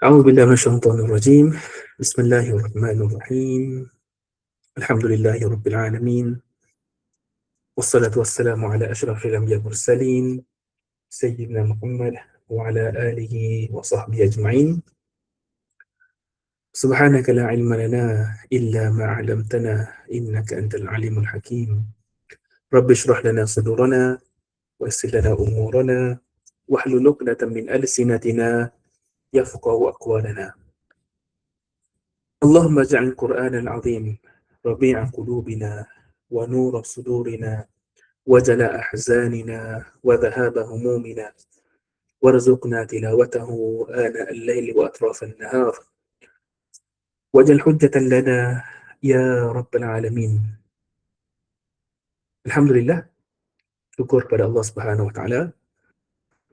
أعوذ بالله من الشيطان الرجيم. بسم الله الرحمن الرحيم. الحمد لله رب العالمين، والصلاة والسلام على أشرف الأنبياء والمرسلين سيدنا محمد وعلى آله وصحبه أجمعين. سبحانك لا علم لنا إلا ما علمتنا إنك أنت العليم الحكيم. رب اشرح لنا صدورنا ويسر لنا أمورنا واحلل عقدة من ألسنتنا يفقهوا أقوالنا. اللهم اجعل القرآن العظيم ربيع قلوبنا ونور صدورنا وجلاء أحزاننا وذهاب همومنا، وارزقنا تلاوته آناء الليل وأطراف النهار، واجعل حجة لنا يا رب العالمين. Alhamdulillah, syukur pada Allah Subhanahu Wa Taala.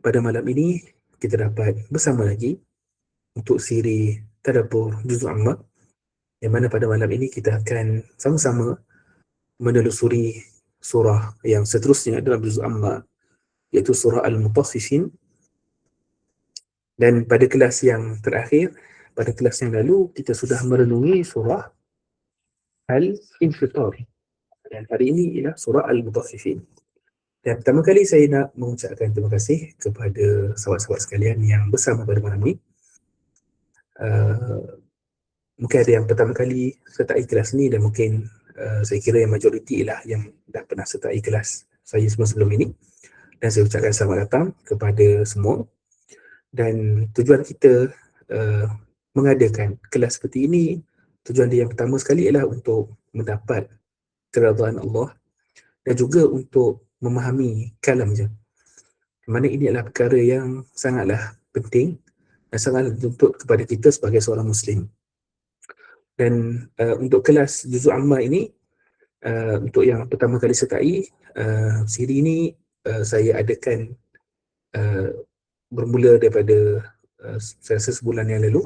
Pada malam ini kita dapat bersama lagi untuk siri Tadabbur Juz' Amma, yang mana pada malam ini kita akan sama-sama menelusuri surah yang seterusnya dalam Juz' Amma, iaitu surah Al-Mutaffifin. Dan pada kelas yang terakhir, pada kelas yang lalu, kita sudah merenungi surah Al-Infitar. Dan hari ini ialah surah Al-Mutaffifin. Dan pertama kali saya nak mengucapkan terima kasih kepada sahabat-sahabat sekalian yang bersama pada malam ini. Mungkin ada yang pertama kali sertai kelas ni, dan mungkin saya kira yang majoriti ialah yang dah pernah sertai kelas saya sebelum ini. Dan saya ucapkan selamat datang kepada semua. Dan tujuan kita mengadakan kelas seperti ini, tujuan dia yang pertama sekali ialah untuk mendapat keridhaan Allah dan juga untuk memahami kalamnya. Mana ini adalah perkara yang sangatlah penting dan sangatlah dituntut kepada kita sebagai seorang Muslim. Dan untuk kelas Juz' Amma ini, untuk yang pertama kali sertai, siri ini saya adakan bermula daripada saya rasa sebulan yang lalu,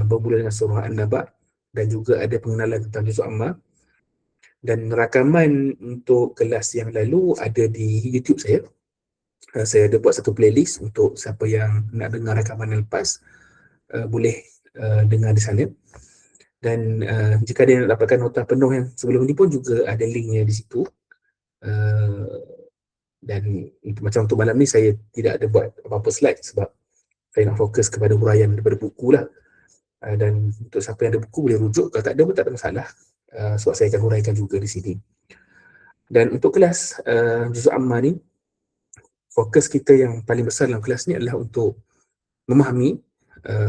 bermula dengan surah An-Naba, dan juga ada pengenalan tentang Juz' Amma. Dan rakaman untuk kelas yang lalu ada di YouTube saya. Saya ada buat satu playlist untuk siapa yang nak dengar rakaman yang lepas, boleh dengar di sana. Dan jika dia nak dapatkan nota penuh yang sebelum ini pun juga ada linknya di situ. Dan macam untuk malam ni saya tidak ada buat apa-apa slide sebab saya nak fokus kepada huraian daripada buku lah. Dan untuk siapa yang ada buku boleh rujuk, kalau tak ada pun tak ada masalah, sebab saya akan huraikan juga di sini. Dan untuk kelas Juz' Amma ni, fokus kita yang paling besar dalam kelas ni adalah untuk memahami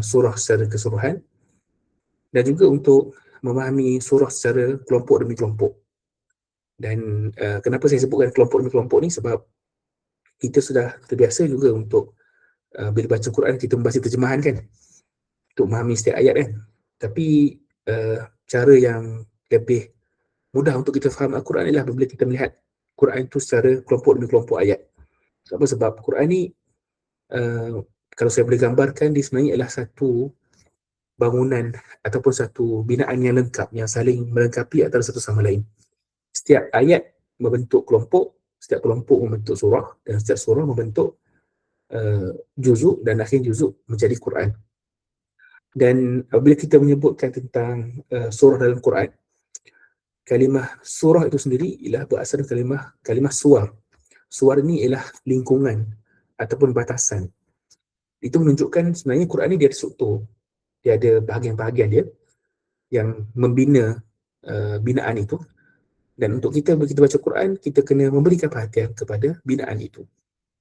surah secara keseluruhan dan juga untuk memahami surah secara kelompok demi kelompok. Dan kenapa saya sebutkan kelompok demi kelompok ni, sebab kita sudah terbiasa juga untuk bila baca Quran kita membaca terjemahan kan, untuk memahami setiap ayat kan. Tapi cara yang lebih mudah untuk kita faham Al-Quran ialah apabila kita melihat Quran itu secara kelompok demi kelompok ayat. Sebab Quran ni, kalau saya boleh gambarkan, dia sebenarnya adalah satu bangunan ataupun satu binaan yang lengkap, yang saling melengkapi antara satu sama lain. Setiap ayat membentuk kelompok, setiap kelompok membentuk surah, dan setiap surah membentuk juzuk, dan akhir juzuk menjadi Quran. Dan apabila kita menyebutkan tentang surah dalam Quran, kalimah surah itu sendiri ialah berasal dari kalimah suar. Suar ini ialah lingkungan ataupun batasan. Itu menunjukkan sebenarnya Quran ni dia ada struktur, dia ada bahagian-bahagian dia yang membina binaan itu. Dan untuk kita, bila kita baca Quran, kita kena memberikan perhatian kepada binaan itu.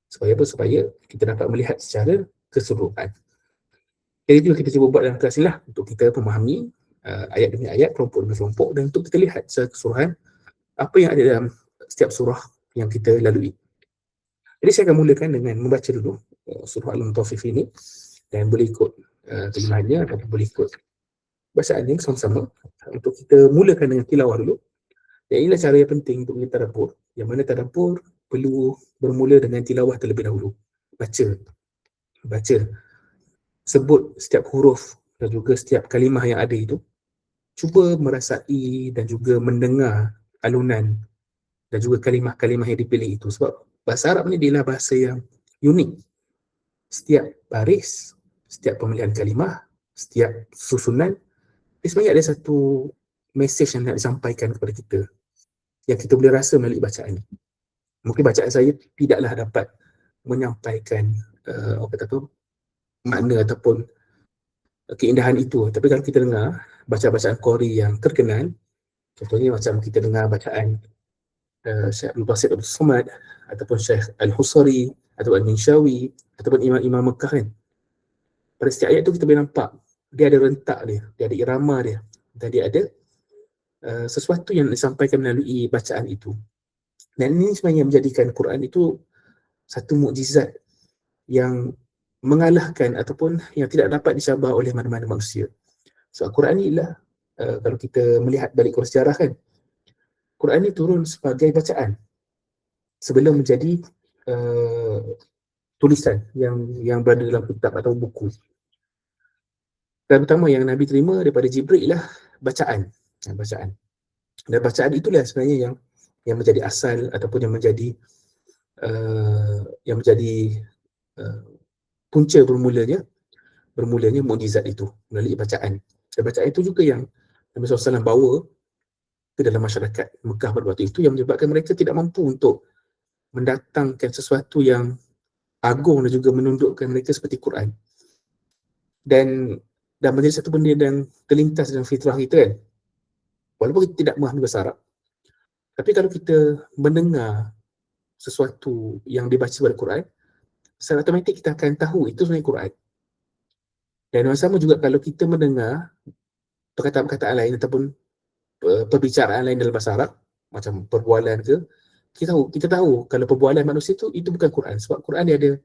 Supaya apa? Supaya kita dapat melihat secara keseluruhan. Jadi itu kita cuba buat dalam kelas ni lah, untuk kita memahami ayat demi ayat, kelompok demi kelompok, dan untuk kita lihat secara keseluruhan apa yang ada dalam setiap surah yang kita lalui. Jadi saya akan mulakan dengan membaca dulu surah Al-Mutaffifin ini, dan boleh ikut terjemahannya ataupun boleh ikut bacaannya sama-sama. Untuk kita mulakan dengan tilawah dulu. Dan inilah cara yang penting untuk kita tadabbur, yang mana tadabbur perlu bermula dengan tilawah terlebih dahulu. Baca, sebut setiap huruf dan juga setiap kalimah yang ada itu. Cuba merasai dan juga mendengar alunan dan juga kalimah-kalimah yang dipilih itu. Sebab bahasa Arab ni adalah bahasa yang unik. Setiap baris, setiap pemilihan kalimah, setiap susunan, sebenarnya ada satu mesej yang nak disampaikan kepada kita yang kita boleh rasa melalui bacaan. Mungkin bacaan saya tidaklah dapat menyampaikan apa kata tu, makna ataupun keindahan itu, tapi kalau kita dengar bacaan Qori yang terkenal, contohnya macam kita dengar bacaan Syekh Abdul Basit Abdul Samad ataupun Syekh Al-Husari ataupun Al-Minshawi ataupun imam-imam Mekah kan, pada setiap ayat tu kita boleh nampak dia ada rentak dia ada irama dia, dan dia ada sesuatu yang disampaikan melalui bacaan itu. Dan ini sebenarnya menjadikan Quran itu satu mukjizat yang mengalahkan ataupun yang tidak dapat dicabar oleh mana-mana manusia. So Quran ni lah, kalau kita melihat balik ke sejarah kan, Quran ni turun sebagai bacaan sebelum menjadi tulisan yang berada dalam kitab atau buku. Dan pertama yang Nabi terima daripada Jibril lah bacaan. Dan bacaan itulah sebenarnya yang menjadi asal ataupun yang menjadi punca bermulanya mukjizat itu melalui bacaan. Dan bacaan itu juga yang Nabi SAW bawa ke dalam masyarakat Mekah pada waktu itu, yang menyebabkan mereka tidak mampu untuk mendatangkan sesuatu yang agung dan juga menundukkan mereka seperti Quran. Dan menjadi satu benda yang terlintas dalam fitrah kita kan. Walaupun kita tidak memahami bahasa Arab, tapi kalau kita mendengar sesuatu yang dibaca pada Quran, secara automatik kita akan tahu itu sebenarnya Quran. Dan yang sama juga kalau kita mendengar perkataan-perkataan lain ataupun perbicaraan lain dalam bahasa Arab, macam perbualan ke, kita tahu kalau perbualan manusia itu bukan Quran, sebab Quran dia ada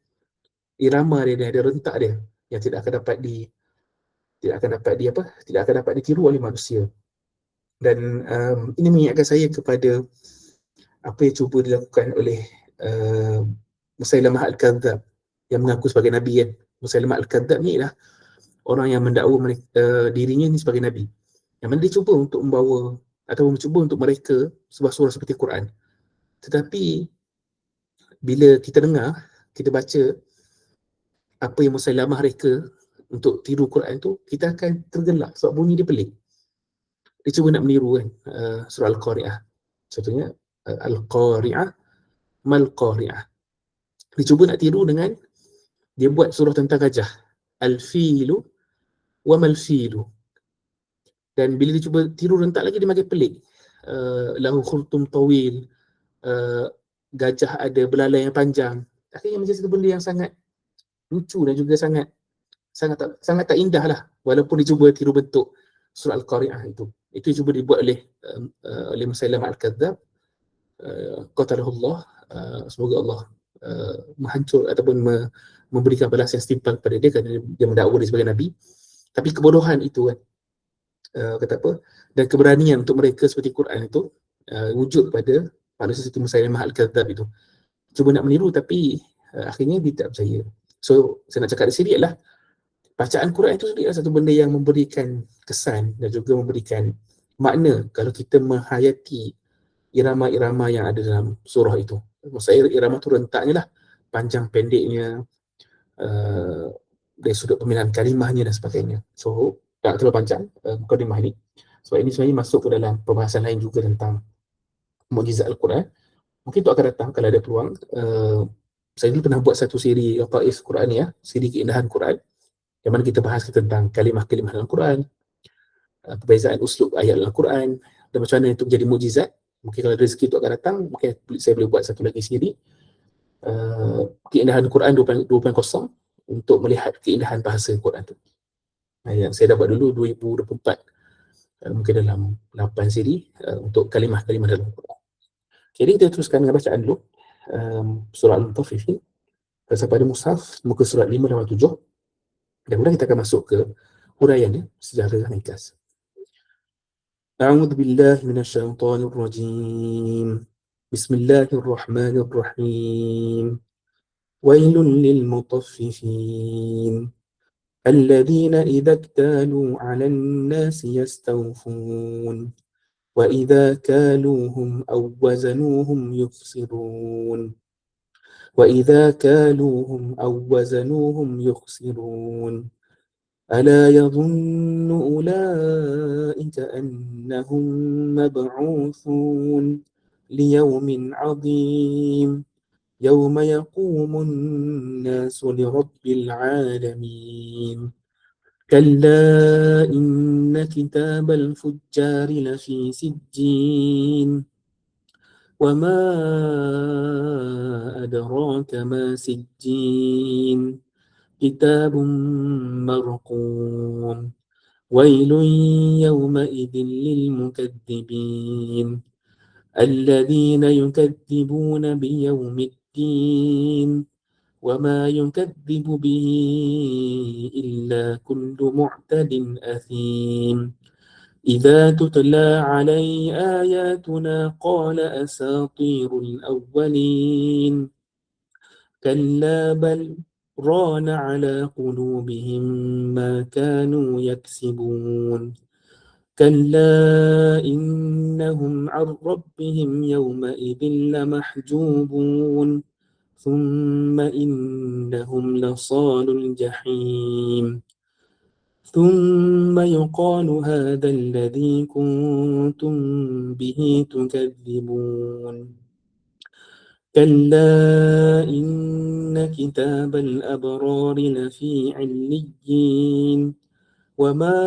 irama dia ada rentak dia yang tidak akan dapat ditiru oleh manusia. Dan ini mengingatkan saya kepada apa yang cuba dilakukan oleh Musailamah Al-Kadzab yang mengaku sebagai Nabi kan. Musailamah Al-Kadzab ni lah orang yang mendakwa dirinya ni sebagai Nabi, yang mana dia cuba untuk membawa atau mencuba untuk mereka sebuah surah seperti Quran. Tetapi bila kita dengar, kita baca apa yang Musailamah reka untuk tiru Quran tu, kita akan tergelak sebab bunyi dia pelik. Dia cuba nak meniru kan surah Al-Qari'ah. Contohnya Al-Qari'ah, Mal-Qari'ah. Dia cuba nak tiru dengan dia buat surah tentang gajah. Al-Filu wa Mal-Filu. Dan bila dia cuba tiru rentak lagi, dia makin pelik. Lahu khurtum tawil, gajah ada belalai yang panjang. Akhirnya menjadi satu benda yang sangat lucu dan juga sangat tak indah lah, walaupun dia cuba tiru bentuk surah Al-Qari'ah itu. Itu cuba dibuat oleh Musailamah Al-Kadzab, qatalahullah, semoga Allah menghancur ataupun memberikan balas yang setimpal kepada dia kerana dia mendakwa dia sebagai Nabi. Tapi kebodohan itu kan, dan keberanian untuk mereka seperti Quran itu wujud pada manusia seperti Musailamah Al-Kadzab itu. Cuba nak meniru tapi akhirnya dia tak percaya. So saya nak cakap di sini adalah bacaan Quran itu sendiri adalah satu benda yang memberikan kesan dan juga memberikan makna kalau kita menghayati irama-irama yang ada dalam surah itu. Maksudnya irama itu rentaknya lah, panjang pendeknya, dari sudut pemilihan kalimahnya dan sebagainya. So tak terlalu panjang mukadimah ini. Sebab ini sebenarnya masuk ke dalam pembahasan lain juga tentang mukjizat Al-Quran. Mungkin tu akan datang kalau ada peluang. Saya dulu pernah buat satu siri Taif Quran ya, siri keindahan Quran, yang mana kita bahas tentang kalimah-kalimah dalam Quran, perbezaan uslub ayat dalam Quran, dan macam mana itu menjadi mukjizat. Mungkin kalau rezeki itu akan datang, mungkin saya boleh buat satu lagi siri keindahan Quran 2.0 untuk melihat keindahan bahasa Quran itu. Yang saya dapat dulu 2024, mungkin dalam 8 siri untuk kalimah-kalimah dalam Quran. Jadi kita teruskan dengan bacaan dulu surah Al-Mutaffifin pada mushaf muka surat 5 dan 7. Dan kemudian kita akan masuk ke huraiannya secara ringkas. A'udzu billahi minasyaitonir rajim. Bismillahirrahmanirrahim. Wailul lil mutaffifin. Alladzina idza iktalu 'alan nasi yastawfun. Wa idza kaluhum aw wazanuhum yukhsirun. وإذا كالوهم أو وزنوهم يخسرون ألا يظن أولئك أنهم مبعوثون ليوم عظيم يوم يقوم الناس لرب العالمين كلا إن كتاب الفجار لفي سجين وما أدراك ما سجين كتاب مرقوم ويل يومئذ للمكذبين الذين يكذبون بيوم الدين وما يكذب به إلا كل معتد أثيم إذا تتلى عليه آياتنا قال أساطير الأولين كلا بل ران على قلوبهم ما كانوا يكسبون كلا إنهم عن ربهم يومئذ لمحجوبون ثم إنهم لصال الجحيم ثم يقال هذا الذي كنتم به تكذبون كلا إن كتاب الأبرار لفي عليين وما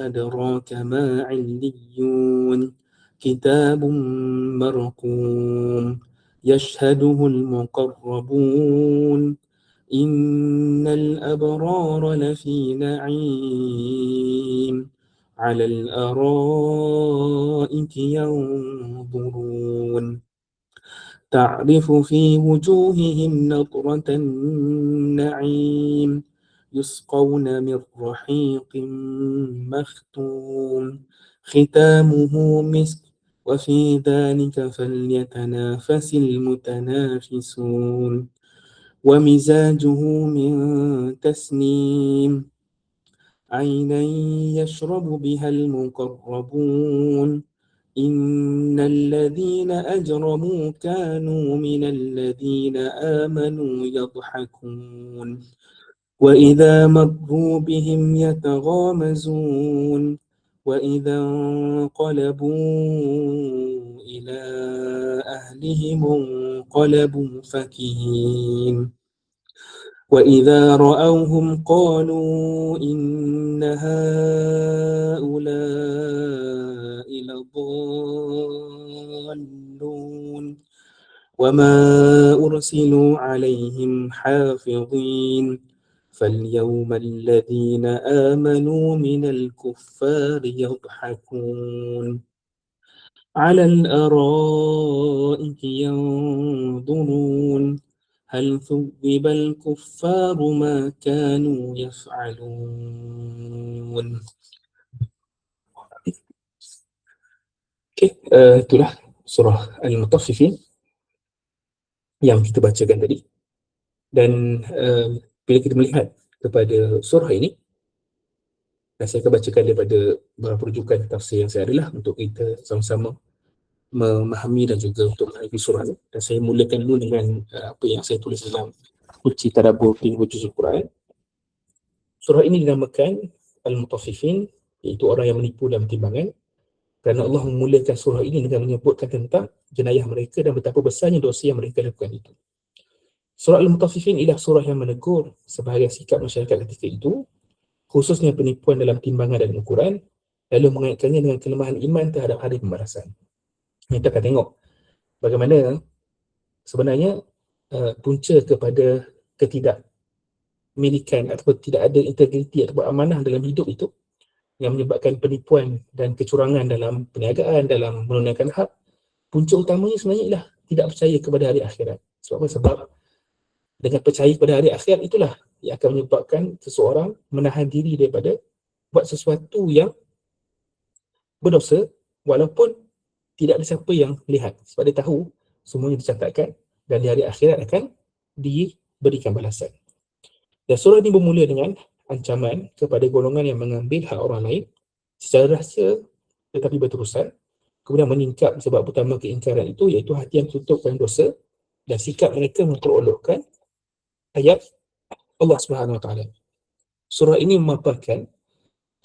أدراك ما عليون كتاب مرقوم يشهده المقربون إن الأبرار لفي نعيم على الأرائك ينظرون تعرف في وجوههم نضرة النعيم يسقون من رحيق مختوم ختامه مسك وفي ذلك فليتنافس المتنافسون ومزاجه من تسنيم عينا يشرب بها المقربون إن الذين أجرموا كانوا من الذين آمنوا يضحكون وإذا مروا بهم يتغامزون وإذا انقلبوا إلى أهلهم انقلبوا فكهين وإذا رأوهم قالوا إن هؤلاء لضالون وما أرسلوا عليهم حافظين فاليوم الذين آمنوا من الكفار يضحكون على الأرائك ينظرون هل ثوب الكفار ما كانوا يفعلون. Itulah surah Al-Mutaffifin yang kita bacakan tadi. Dan bila kita melihat kepada surah ini, dan saya akan bacakan daripada beberapa rujukan tafsir yang saya adalah untuk kita sama-sama memahami dan juga untuk menghadapi surah ini. Dan saya mulakan dulu dengan apa yang saya tulis dalam kunci tadabbur fi hujuzul Quran. Surah ini dinamakan Al-Mutaffifin, iaitu orang yang menipu dalam timbangan, kerana Allah memulakan surah ini dengan menyebutkan tentang jenayah mereka dan betapa besarnya dosa yang mereka lakukan itu. Surah Al-Mutaffifin ialah surah yang menegur sebahagian sikap masyarakat ketika itu, khususnya penipuan dalam timbangan dan ukuran, lalu mengaitkannya dengan kelemahan iman terhadap hari pembalasan. Kita akan tengok bagaimana sebenarnya punca kepada ketidakmilikan ataupun tidak ada integriti ataupun amanah dalam hidup itu yang menyebabkan penipuan dan kecurangan dalam perniagaan, dalam menunaikan hak. Punca utamanya sebenarnya ialah tidak percaya kepada hari akhirat. Sebab apa? Sebab dengan percaya kepada hari akhirat itulah yang akan menyebabkan seseorang menahan diri daripada buat sesuatu yang berdosa walaupun tidak ada siapa yang lihat, sebab dia tahu semuanya dicatatkan dan di hari akhirat akan diberikan balasan. Dan surah ini bermula dengan ancaman kepada golongan yang mengambil hak orang lain secara rahsia tetapi berterusan, kemudian meningkat sebab utama keingkaran itu iaitu hati yang tutupkan dosa dan sikap mereka memperolokkan ayat Allah Subhanahu Wa Taala. Surah ini memaparkan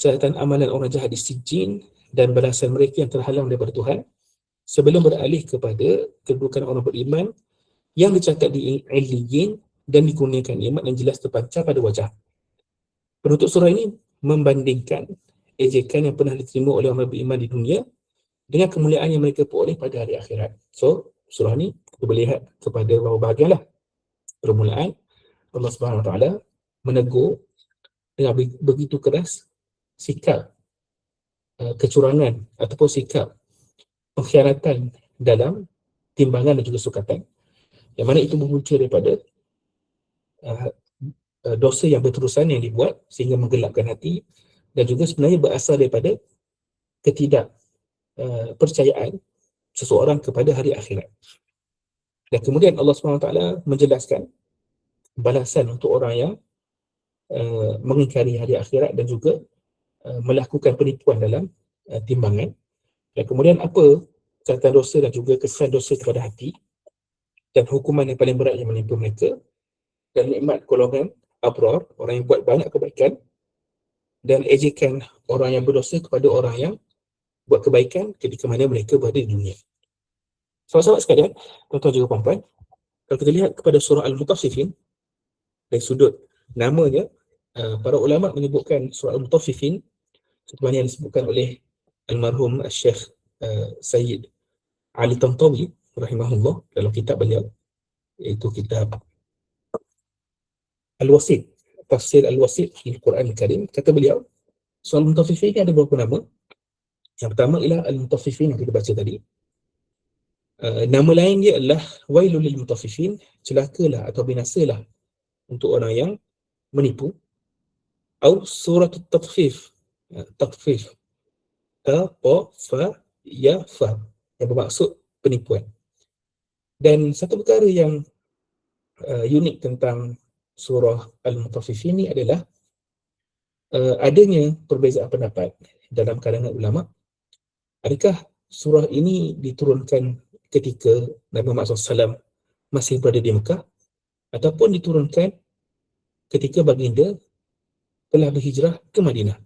catatan amalan orang jahat di Sijin dan balasan mereka yang terhalang daripada Tuhan sebelum beralih kepada kedudukan orang beriman yang dicatat di Illiyin dan dikurniakan nikmat yang jelas terpancar pada wajah. Penutup surah ini membandingkan ejekan yang pernah diterima oleh orang beriman di dunia dengan kemuliaan yang mereka peroleh pada hari akhirat. So, surah ni kita boleh lihat kepada beberapa bahagian lah. Permulaan, Allah Subhanahu Wa Taala menegur dengan begitu keras sikap kecurangan ataupun sikap pengkhianatan dalam timbangan dan juga sukatan, yang mana itu berpunca daripada dosa yang berterusan yang dibuat sehingga menggelapkan hati, dan juga sebenarnya berasal daripada ketidakpercayaan seseorang kepada hari akhirat. Dan kemudian Allah SWT menjelaskan balasan untuk orang yang mengingkari hari akhirat dan juga melakukan penipuan dalam timbangan. Dan kemudian apa catatan dosa dan juga kesan dosa kepada hati, dan hukuman yang paling berat yang menimpa mereka, dan nikmat golongan abrar, orang yang buat banyak kebaikan, dan ejekan orang yang berdosa kepada orang yang buat kebaikan ketika mana mereka berada di dunia. Sahabat-sahabat sekalian, tuan-tuan juga puan-puan, kalau kita lihat kepada surah Al-Mutaffifin dari sudut namanya, para ulama menyebutkan surah Al-Mutaffifin seperti yang disebutkan oleh almarhum Syekh Sayyid Ali Tantawi rahimahullah dalam kitab beliau, iaitu kitab Al-Wasit, Tafsir Al-Wasit di Quran Al-Karim. Kata beliau, surah Al-Mutaffifin ini ada beberapa nama. Yang pertama ialah Al-Mutaffifin yang kita baca tadi. Nama lain dia adalah Wailul lil Mutaffifin, celakalah atau binasalah untuk orang yang menipu. Atau surah At-Tatfif, Tatfif, ta, pa, fa, ya, fa, yang bermaksud penipuan. Dan satu perkara yang unik tentang surah Al-Mutaffifin ini adalah adanya perbezaan pendapat dalam kalangan ulama. Adakah surah ini diturunkan ketika Nabi Muhammad SAW masih berada di Mekah, ataupun diturunkan ketika baginda telah berhijrah ke Madinah?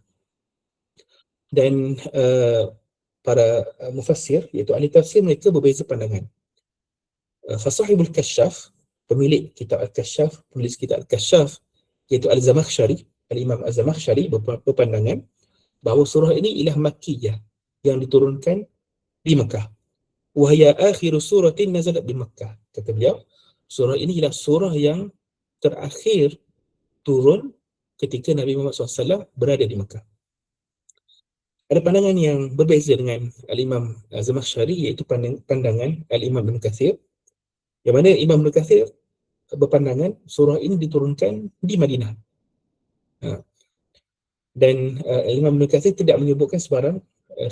Dan para mufassir, iaitu ahli tafsir, mereka berbeza pandangan. Fasahibul Kasyaf, pemilik kitab Al-Kasyaf, penulis kitab Al-Kasyaf, iaitu Al-Zamakhsyari, Al-Imam Al-Zamakhsyari berpandangan bahawa surah ini ialah Makkiyah yang diturunkan di Mekah. Wahya akhiru suratin nazalat di Mekah. Kata beliau, surah ini ialah surah yang terakhir turun ketika Nabi Muhammad SAW berada di Mekah. Ada pandangan yang berbeza dengan Al-Imam Az-Zamakhsyari, iaitu pandangan Al-Imam Ibn Kathir, yang mana Imam Ibn Kathir berpandangan surah ini diturunkan di Madinah. Dan Imam Ibn Kathir tidak menyebutkan sebarang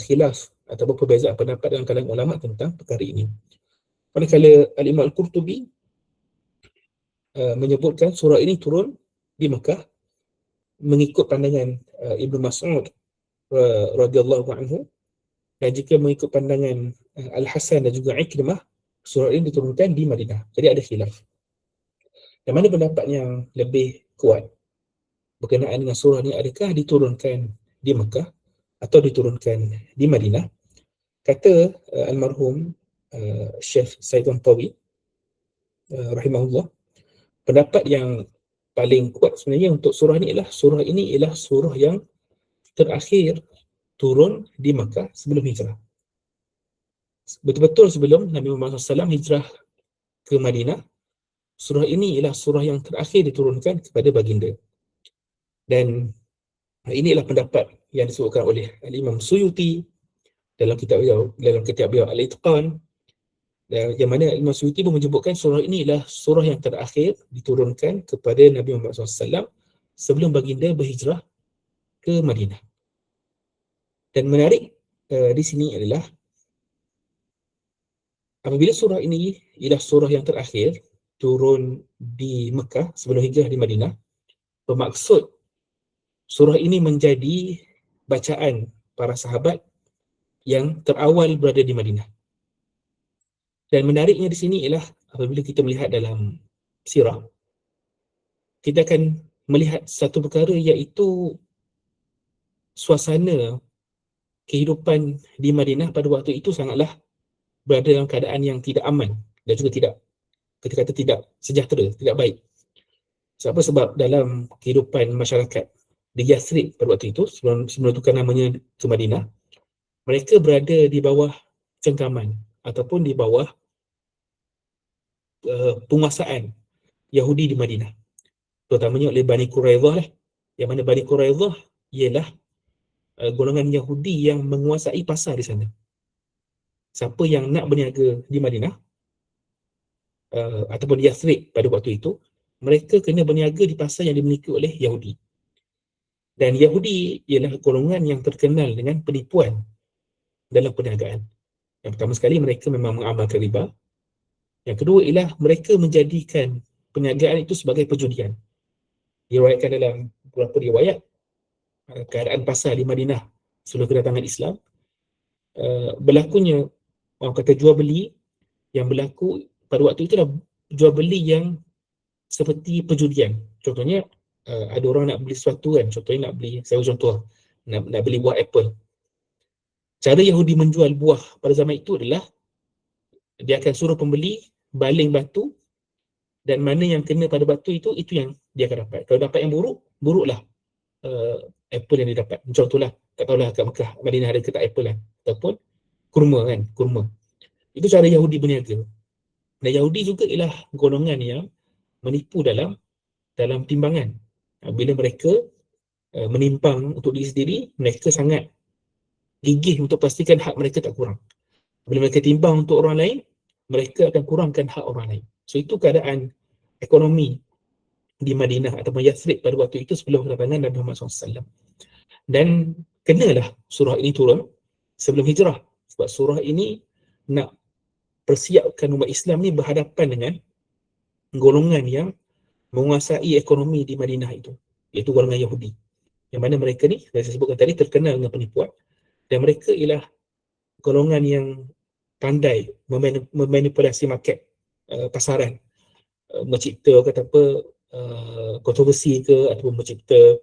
khilaf ataupun perbezaan pendapat dalam kalangan ulama tentang perkara ini. Manakala Al-Imam Al-Qurtubi menyebutkan surah ini turun di Mekah mengikut pandangan Ibnu Mas'ud radhiyallahu anhu, dan jika mengikut pandangan Al-Hasan dan juga Ikrimah, surah ini diturunkan di Madinah. Jadi ada khilaf. Yang mana pendapat yang lebih kuat berkenaan dengan surah ini, adakah diturunkan di Mekah atau diturunkan di Madinah? Kata almarhum Syekh Sayyid Tantawi rahimahullah, pendapat yang paling kuat sebenarnya untuk surah ini ialah surah yang terakhir turun di Mekah sebelum hijrah. Betul-betul sebelum Nabi Muhammad SAW hijrah ke Madinah, surah ini ialah surah yang terakhir diturunkan kepada baginda. Dan inilah pendapat yang disebutkan oleh Al-Imam Suyuti dalam kitab beliau Al-Itqan, yang mana Imam Suyuti pun menyebutkan surah ini adalah surah yang terakhir diturunkan kepada Nabi Muhammad SAW sebelum baginda berhijrah ke Madinah. Dan menarik di sini adalah apabila surah ini ialah surah yang terakhir turun di Mekah sebelum hijrah di Madinah, bermaksud surah ini menjadi bacaan para sahabat yang terawal berada di Madinah. Dan menariknya di sini ialah apabila kita melihat dalam sirah, kita akan melihat satu perkara, iaitu suasana kehidupan di Madinah pada waktu itu sangatlah berada dalam keadaan yang tidak aman dan juga tidak, kita kata tidak sejahtera, tidak baik. Sebab dalam kehidupan masyarakat di Yathrib pada waktu itu, sebelum tukar namanya ke Madinah, mereka berada di bawah cengkaman ataupun di bawah penguasaan Yahudi di Madinah, terutamanya oleh Bani Quraidah lah, yang mana Bani Quraidah ialah golongan Yahudi yang menguasai pasar di sana. Siapa yang nak berniaga di Madinah ataupun di Yathrib pada waktu itu, mereka kena berniaga di pasar yang dimiliki oleh Yahudi. Dan Yahudi ialah golongan yang terkenal dengan penipuan dalam perniagaan. Yang pertama sekali, mereka memang mengamalkan riba. Yang kedua ialah mereka menjadikan perniagaan itu sebagai perjudian. Diriwayatkan dalam beberapa riwayat, keadaan pasar di Madinah sebelum kedatangan Islam, berlakunya orang kata jual beli yang berlaku pada waktu itu adalah jual beli yang seperti perjudian. Contohnya, ada orang nak beli sesuatu kan, contohnya nak beli, saya contoh, nak beli buah apple. Cara Yahudi menjual buah pada zaman itu adalah dia akan suruh pembeli baling batu, dan mana yang kena pada batu itu yang dia akan dapat. Kalau dapat yang buruk, buruklah apple yang dia dapat. Contohlah, tak tahulah kat Mekah, Madinah ada ke tak apple kan, ataupun kurma kan, kurma. Itu cara Yahudi berniaga. Dan Yahudi juga ialah golongan yang menipu dalam timbangan. Bila mereka menimpang untuk diri sendiri, mereka sangat gigih untuk pastikan hak mereka tak kurang. Bila mereka timbang untuk orang lain, mereka akan kurangkan hak orang lain. So itu keadaan ekonomi di Madinah ataupun Yathrib pada waktu itu sebelum kedatangan Nabi Muhammad SAW. Dan kenalah surah ini turun sebelum hijrah, sebab surah ini nak persiapkan umat Islam ni berhadapan dengan golongan yang menguasai ekonomi di Madinah itu, iaitu golongan Yahudi, yang mana mereka ni, yang saya sebutkan tadi, terkenal dengan penipuan, dan mereka ialah golongan yang pandai memanipulasi market, pasaran, mencipta kata apa, kontroversi ke, ataupun mencipta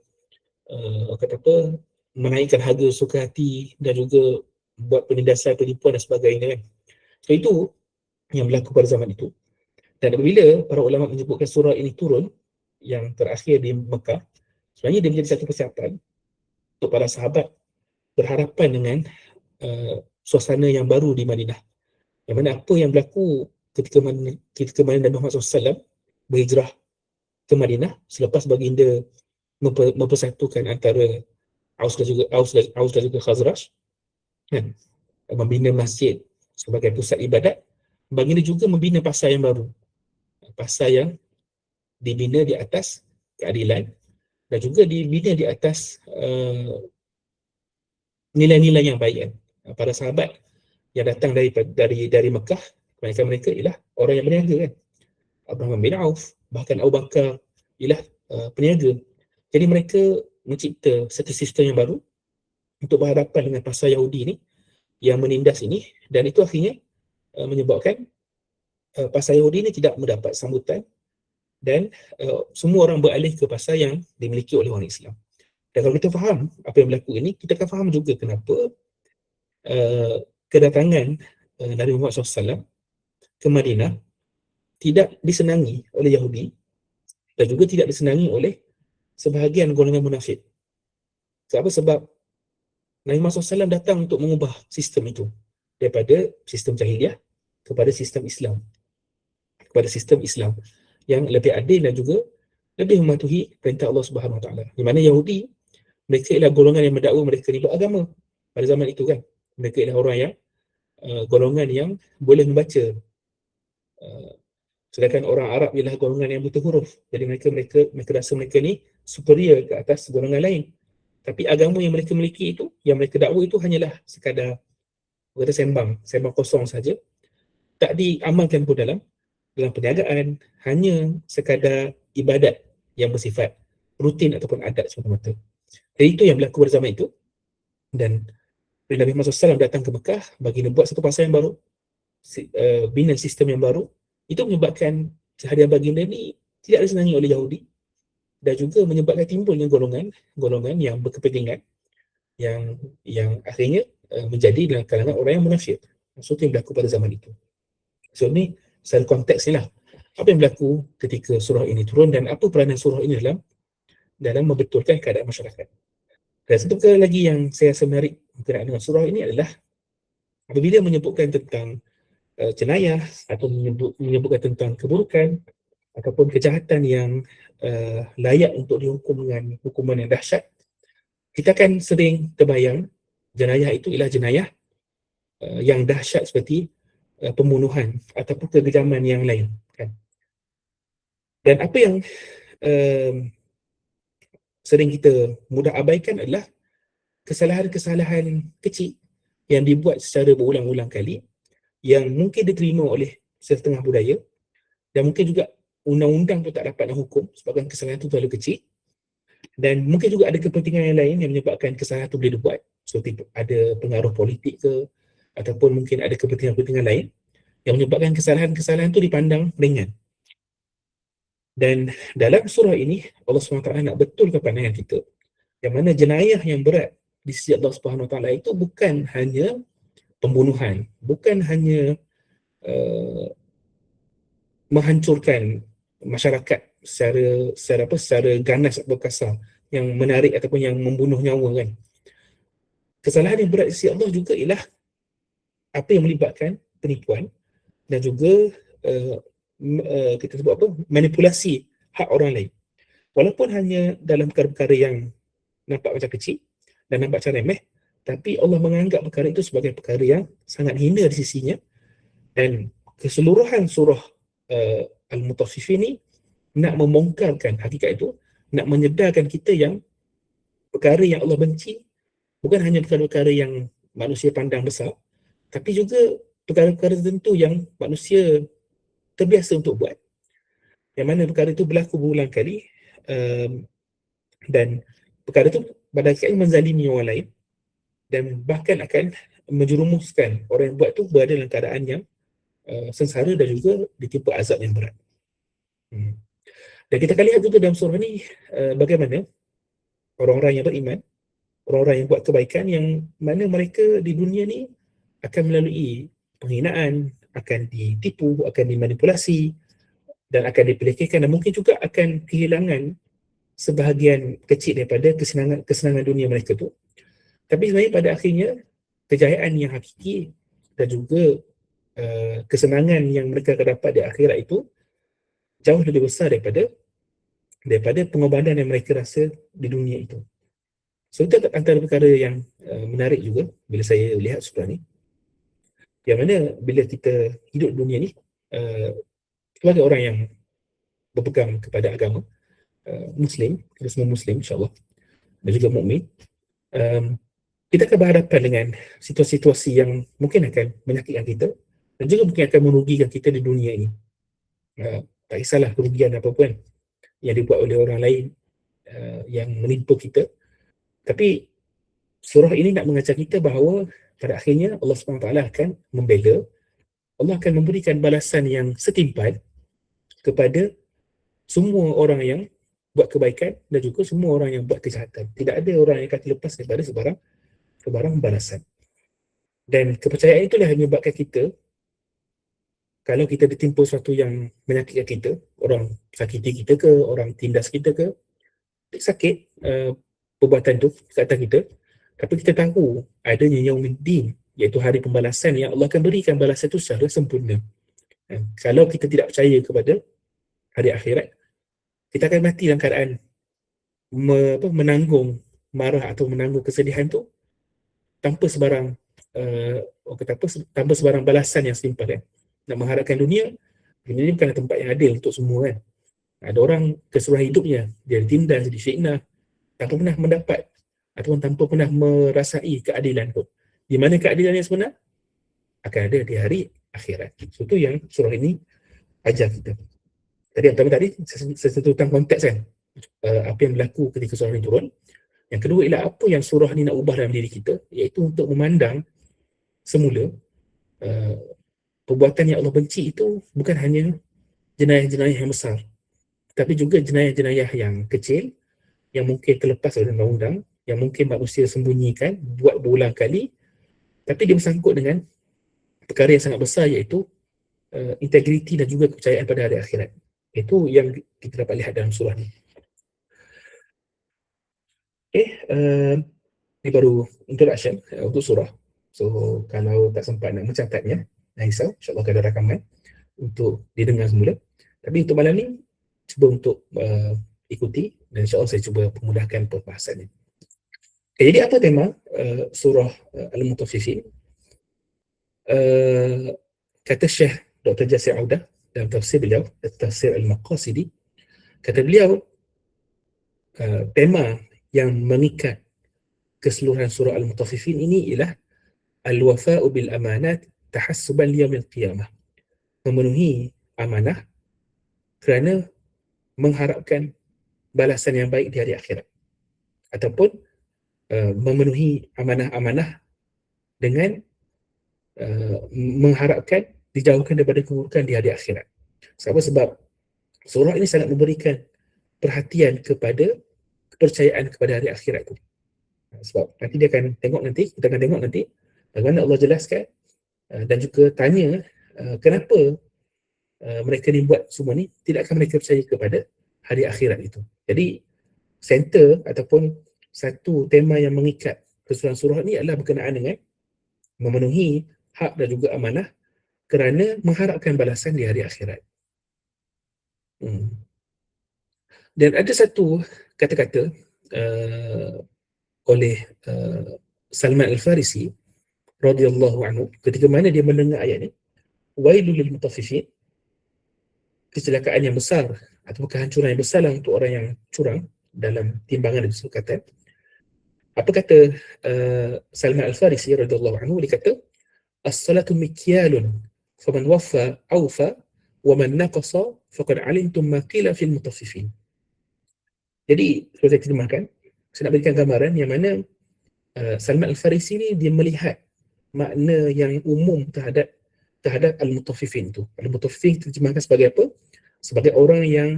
kata apa, menaikkan harga suka hati, dan juga buat penindasan, penipuan dan sebagainya kan. So itu yang berlaku pada zaman itu. Dan apabila para ulama menyebutkan surah ini turun yang terakhir di Mekah, sebenarnya dia menjadi satu persiapan untuk para sahabat berhadapan dengan suasana yang baru di Madinah. Yang mana apa yang berlaku ketika mana Nabi Muhammad SAW berhijrah ke Madinah selepas baginda mempersatukan antara Aus dan juga Khazraj, kan, membina masjid sebagai pusat ibadat. Baginda juga membina pasar yang baru, pasar yang dibina di atas keadilan dan juga dibina di atas nilai-nilai yang baik kan. Para sahabat yang datang dari Mekah, kebanyakan mereka ialah orang yang berniaga kan. Abraham bin Auf, bahkan Abu Bakar ialah peniaga. Jadi mereka mencipta satu sistem yang baru untuk berhadapan dengan pasar Yahudi ni yang menindas ini, dan itu akhirnya menyebabkan pasar Yahudi ni tidak mendapat sambutan, dan semua orang beralih ke pasar yang dimiliki oleh orang Islam. Dan kalau kita faham apa yang berlaku ini, kita akan faham juga kenapa kedatangan Nabi Muhammad SAW ke Madinah tidak disenangi oleh Yahudi dan juga tidak disenangi oleh sebahagian golongan munafik. Sebab Nabi Muhammad SAW datang untuk mengubah sistem itu daripada sistem jahiliah kepada sistem Islam, yang lebih adil dan juga lebih mematuhi perintah Allah Subhanahu Wa Taala. Di mana Yahudi, mereka ialah golongan yang mendakwa mereka ni beragama pada zaman itu kan. Mereka ialah orang yang golongan yang boleh membaca, sedangkan orang Arab ialah golongan yang buta huruf. Jadi mereka rasa mereka ni superior ke atas golongan lain. Tapi agama yang mereka miliki itu, yang mereka dakwa itu hanyalah sekadar kata sembang kosong saja, tak diamalkan pun dalam perniagaan, hanya sekadar ibadat yang bersifat rutin ataupun adat semata-mata. Jadi itu yang berlaku pada zaman itu. Dan bila Nabi Muhammad SAW datang ke Mekah, baginda buat satu pasar yang baru, bina sistem yang baru, itu menyebabkan kehadiran baginda ni tidak disenangi oleh Yahudi dan juga menyebabkan timbulnya golongan yang berkepentingan yang akhirnya menjadi dalam kalangan orang yang munafik. So itu yang berlaku pada zaman itu. So ni secara konteks ni lah, apa yang berlaku ketika surah ini turun dan apa peranan surah ini dalam membetulkan keadaan masyarakat. Dan satu perkara lagi yang saya rasa menarik berkenaan dengan surah ini adalah apabila menyebutkan tentang jenayah atau menyebutkan tentang keburukan ataupun kejahatan yang layak untuk dihukum dengan hukuman yang dahsyat, kita akan sering terbayang jenayah itu ialah jenayah yang dahsyat seperti pembunuhan ataupun kekejaman yang lain, kan? Dan apa yang sering kita mudah abaikan adalah kesalahan-kesalahan kecil yang dibuat secara berulang-ulang kali yang mungkin diterima oleh setengah budaya dan mungkin juga undang-undang pun tak dapat nak hukum sebabkan kesalahan itu terlalu kecil, dan mungkin juga ada kepentingan yang lain yang menyebabkan kesalahan itu boleh dibuat, seperti ada pengaruh politik ke ataupun mungkin ada kepentingan-kepentingan lain yang menyebabkan kesalahan-kesalahan itu dipandang ringan. Dan dalam surah ini Allah SWT nak betulkan pandangan kita yang mana jenayah yang berat di sisi Allah SWT itu bukan hanya pembunuhan, bukan hanya menghancurkan masyarakat secara ganas atau kasar yang menarik ataupun yang membunuh nyawa, kan. Kesalahan yang berat di sisi Allah juga ialah apa yang melibatkan penipuan dan juga kita sebut apa, manipulasi hak orang lain. Walaupun hanya dalam perkara-perkara yang nampak macam kecil dan nampak macam remeh, tapi Allah menganggap perkara itu sebagai perkara yang sangat hina di sisinya, dan keseluruhan surah Al-Mutaffifin ni nak membongkarkan hakikat itu, nak menyedarkan kita yang perkara yang Allah benci bukan hanya perkara-perkara yang manusia pandang besar, tapi juga perkara-perkara tertentu yang manusia terbiasa untuk buat, yang mana perkara itu berlaku berulang kali, dan perkara itu pada akhirnya menzalimi orang lain dan bahkan akan menjerumuskan orang yang buat itu berada dalam keadaan yang sengsara dan juga ditimpa azab yang berat. Dan kita akan lihat juga dalam surah ini bagaimana orang-orang yang beriman, orang-orang yang buat kebaikan, yang mana mereka di dunia ni akan melalui penghinaan, akan ditipu, akan dimanipulasi dan akan dipelekehkan, dan mungkin juga akan kehilangan sebahagian kecil daripada kesenangan dunia mereka tu. Tapi sebenarnya pada akhirnya kejayaan yang hakiki dan juga kesenangan yang mereka akan dapat di akhirat itu jauh lebih besar daripada pengorbanan yang mereka rasa di dunia itu. So itu antara perkara yang menarik juga bila saya lihat surah ni, yang mana bila kita hidup di dunia ni sebagai orang yang berpegang kepada agama Muslim, kita semua Muslim insyaAllah, dan juga mukmin, kita akan berhadapan dengan situasi-situasi yang mungkin akan menyakitkan kita dan juga mungkin akan merugikan kita di dunia ini. Tak kisahlah kerugian apa pun yang dibuat oleh orang lain yang menimpa kita, tapi surah ini nak mengajar kita bahawa pada akhirnya Allah SWT akan membela, Allah akan memberikan balasan yang setimpal kepada semua orang yang buat kebaikan dan juga semua orang yang buat kejahatan. Tidak ada orang yang akan terlepas daripada sebarang balasan. Dan kepercayaan itulah yang menyebabkan kita, kalau kita ditimpa sesuatu yang menyakitkan kita, orang sakiti kita ke, orang tindas kita ke, sakit perbuatan tu ke atas kita, tapi kita tahu adanya Yaumuddin, iaitu hari pembalasan yang Allah akan berikan balasan itu secara sempurna. Kalau kita tidak percaya kepada hari akhirat, kita akan mati dalam keadaan menanggung marah atau menanggung kesedihan tu tanpa sebarang tanpa sebarang balasan yang setimpal, kan. Nak mengharapkan dunia ini bukan tempat yang adil untuk semua, kan. Ada orang keseluruhan hidupnya dia ditindas, difitnah tanpa pernah mendapat ataupun tanpa pernah merasai keadilan pun. Di mana keadilan yang sebenar akan ada di hari akhirat. So, itu yang surah ini ajar kita. Tadi yang pertama tadi sesuatu tentang konteks, kan, apa yang berlaku ketika surah ini turun. Yang kedua ialah apa yang surah ini nak ubah dalam diri kita, iaitu untuk memandang semula perbuatan yang Allah benci itu bukan hanya jenayah-jenayah yang besar, tapi juga jenayah-jenayah yang kecil yang mungkin terlepas oleh undang-undang, yang mungkin manusia sembunyikan, buat berulang kali, tapi dia bersangkut dengan perkara yang sangat besar, iaitu integriti dan juga kepercayaan pada hari akhirat. Itu yang kita dapat lihat dalam surah ni. Ini baru introduction untuk surah. So kalau tak sempat nak mencatatnya, tak risau, insyaAllah akan ada rakaman untuk didengar semula. Tapi untuk malam ni, cuba untuk ikuti dan insyaAllah saya cuba memudahkan perbahasannya. Jadi apa tema surah Al-Mutaffifin? Kata Syekh Dr. Jasir Audah dalam tafsir beliau, Tafsir Al-Maqasidi, kata beliau, tema yang mengikat keseluruhan surah Al-Mutaffifin ini ialah al-wafa'u bil amanat tahassuban liyaumil qiyamah. Memenuhi amanah kerana mengharapkan balasan yang baik di hari akhirat, ataupun memenuhi amanah-amanah dengan mengharapkan dijauhkan daripada keburukan di hari akhirat. Sebab surah ini sangat memberikan perhatian kepada kepercayaan kepada hari akhirat itu. Sebab nanti dia akan tengok nanti, kita akan tengok nanti bagaimana Allah jelaskan dan juga tanya kenapa mereka ni buat semua ni, tidakkah mereka percaya kepada hari akhirat itu. Jadi center ataupun satu tema yang mengikat keseluruhan surah ni adalah berkenaan dengan memenuhi hak dan juga amanah kerana mengharapkan balasan di hari akhirat. Dan ada satu kata-kata oleh Salman Al-Farisi radhiyallahu anhu ketika mana dia mendengar ayat ni, wailul lil mutaffifin, kecelakaan yang besar atau kehancuran yang besar untuk orang yang curang dalam timbangan dan kesepakatan. Apa kata Salman Al-Farisi radhiyallahu anhu? Dia kata, as-salatu mikyalun faman waffa awfa wa man naqasa faqad alimtum ma qila fil mutaffifin. Jadi kalau saya terjemahkan, saya nak berikan gambaran yang mana Salman Al-Farisi ni dia melihat makna yang umum terhadap al-mutaffifin tu. Al-mutaffifin terjemahkan sebagai apa? Sebagai orang yang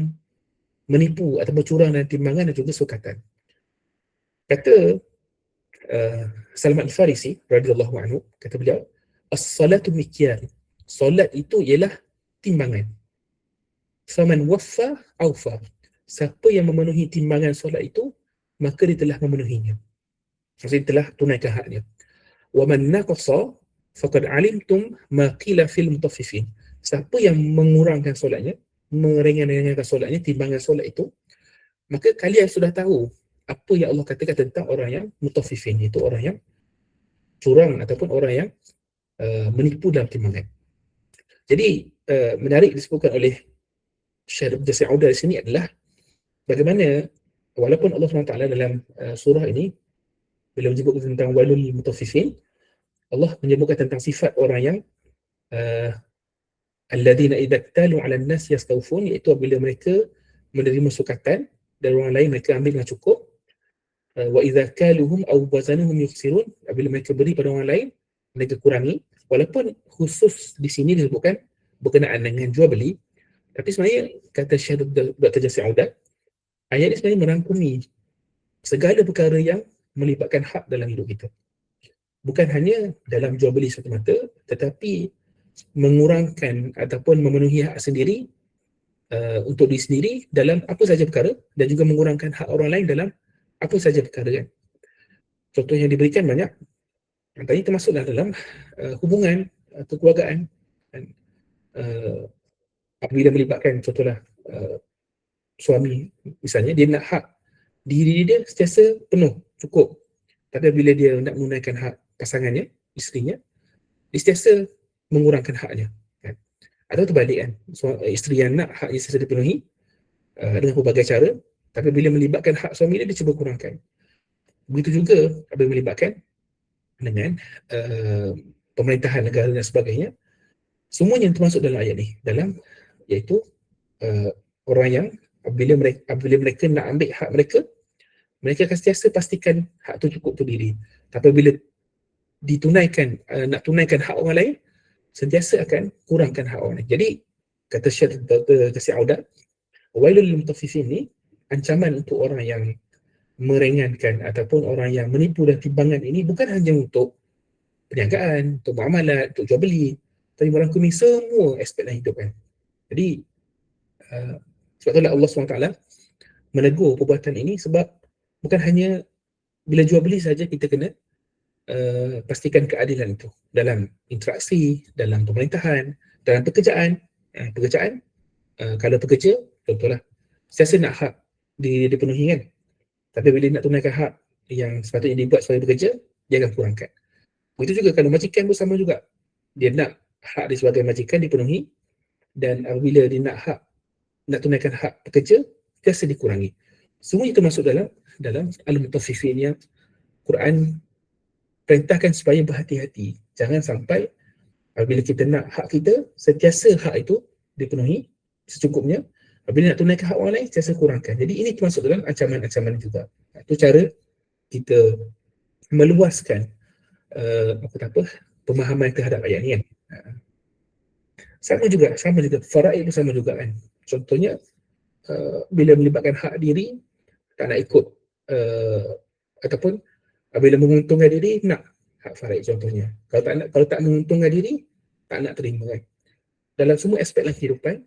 menipu atau bercurang dalam timbangan dan juga sukatan. Kata Salman Al-Farisi radhiyallahu anhu, kata beliau, as-salatu mikyal. Solat itu ialah timbangan. Faman waffa awfa. Siapa yang memenuhi timbangan solat itu, maka dia telah memenuhinya. Maksudnya telah tunaikan haknya. Wa man naqasa faqad alimtum ma qila fil mutaffifin. Siapa yang mengurangkan solatnya, meringankan solatnya, timbangan solat itu, maka kalian sudah tahu apa yang Allah katakan tentang orang yang mutaffifin, itu orang yang curang ataupun orang yang menipu dalam timbangan. Jadi menarik disebutkan oleh Syekh Jasir Audah di sini adalah bagaimana walaupun Allah SWT dalam surah ini bila menyebutkan tentang walul mutaffifin, Allah menyebutkan tentang sifat orang yang alladzina idza iktalu 'alan nas yastawfun, iaitu apabila mereka menerima sukatan dari orang lain mereka ambil dengan cukup. Wa idza kaluhum aw wazanuhum yukhsirun, apabila mereka beri pada orang lain mereka kurangi. Walaupun khusus di sini disebutkan berkenaan dengan jual beli, tapi sebenarnya kata Syekh Dr. Jasir Audah, ayat ini sebenarnya merangkumi segala perkara yang melibatkan hak dalam hidup kita. Bukan hanya dalam jual beli semata-mata, tetapi mengurangkan ataupun memenuhi hak sendiri untuk diri sendiri dalam apa sahaja perkara, dan juga mengurangkan hak orang lain dalam apa sahaja perkara, kan. Contoh yang diberikan banyak, tadi termasuklah dalam hubungan kekeluargaan, kan. Apabila melibatkan contohlah suami misalnya, dia nak hak diri dia sentiasa penuh, cukup. Tapi bila dia nak menunaikan hak pasangannya, isterinya, dia sentiasa mengurangkan haknya, kan? Atau terbalik, kan, isteri yang nak hak sentiasa dipenuhi dengan pelbagai cara, tapi bila melibatkan hak suami dia, dia cuba kurangkan. Begitu juga apabila melibatkan dengan pemerintahan negara dan sebagainya. Semuanya yang termasuk dalam ayat ni, iaitu orang yang apabila mereka nak ambil hak mereka akan sentiasa pastikan hak tu cukup untuk diri. Tapi bila nak tunaikan hak orang lain, sentiasa akan kurangkan hak orang lain. Jadi kata Syekh Dr. Jasir Audah, Wailul lil mutaffifin ni ancaman untuk orang yang meringankan ataupun orang yang menipu dan timbangan ini bukan hanya untuk perniagaan, untuk muamalat, untuk jual beli, tapi merangkumi semua aspek dalam hidup kan. Jadi sebab itulah Allah SWT menegur perbuatan ini, sebab bukan hanya bila jual beli saja kita kena pastikan keadilan itu dalam interaksi, dalam pemerintahan, dalam pekerjaan. Kalau pekerja, contohlah, sentiasa nak hak dipenuhi kan, tapi bila nak tunaikan hak yang sepatutnya dibuat sebagai pekerja, dia akan kurangkan. Begitu juga kalau majikan pun sama juga, dia nak hak dia sebagai majikan dipenuhi, dan apabila dia nak tunaikan hak pekerja, biasa dikurangi. Semua itu masuk dalam al-mutaffifin yang Quran perintahkan supaya berhati-hati. Jangan sampai apabila kita nak hak kita, sentiasa hak itu dipenuhi secukupnya. Apabila nak tunaikan hak orang lain, sentiasa kurangkan. Jadi ini termasuk dalam ancaman-ancaman juga. Itu cara kita meluaskan pemahaman terhadap ayat ni kan. Sama juga faraid pun sama juga kan. Contohnya bila melibatkan hak diri, tak nak ikut ataupun bila menguntungkan diri nak hak faraid contohnya. Kalau tak menguntungkan diri, tak nak terima kan. Dalam semua aspek dalam kehidupan,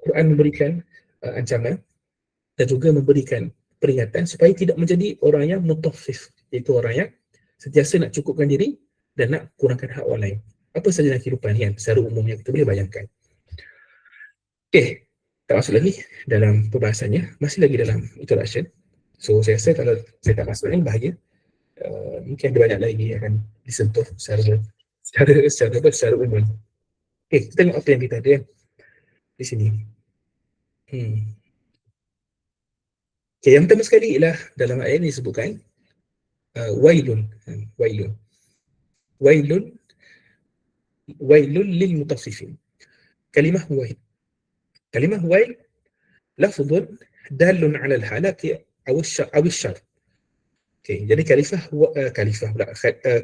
Quran memberikan ancaman dan juga memberikan peringatan supaya tidak menjadi orang yang mutaffif, iaitu orang yang sentiasa nak cukupkan diri dan nak kurangkan hak orang lain. Apa saja dalam kehidupan kan, secara umumnya kita boleh bayangkan. Okey, tak masuk lagi dalam perbahasannya, masih lagi dalam introduction. So saya rasa kalau saya tak masuk ni bahaya. Mungkin ada banyak lagi yang akan disentuh secara umum. Okey, kita tengok apa yang kita ada kan di sini. Okay, yang pertama sekali ialah dalam ayat ini disebutkan wailun lil mutaffifin. Kalimah wail lafzun dalun ala al-halaki aw ash-shar. Okay, jadi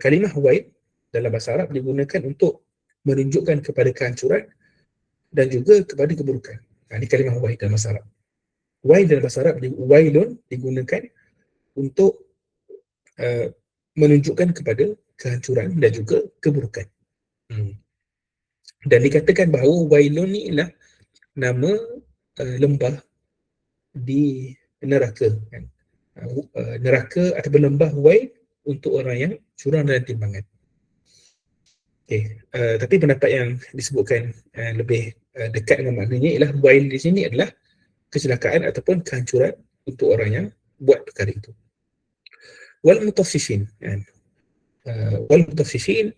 kalimah wail dalam bahasa Arab digunakan untuk menunjukkan kepada kehancuran dan juga kepada keburukan. Ini kalimah wail dalam bahasa Arab. Wail dalam bahasa Arab, wailun digunakan untuk menunjukkan kepada kehancuran dan juga keburukan. Dan dikatakan bahawa wailun ni ialah nama lembah di neraka kan? Neraka ataupun lembah wail untuk orang yang curang dalam timbangan. Okay. Tapi pendapat yang disebutkan lebih dekat dengan maknanya ialah wail di sini adalah kecelakaan ataupun kehancuran untuk orang yang buat perkara itu. Wal mutaffifin kan? Wal mutaffifin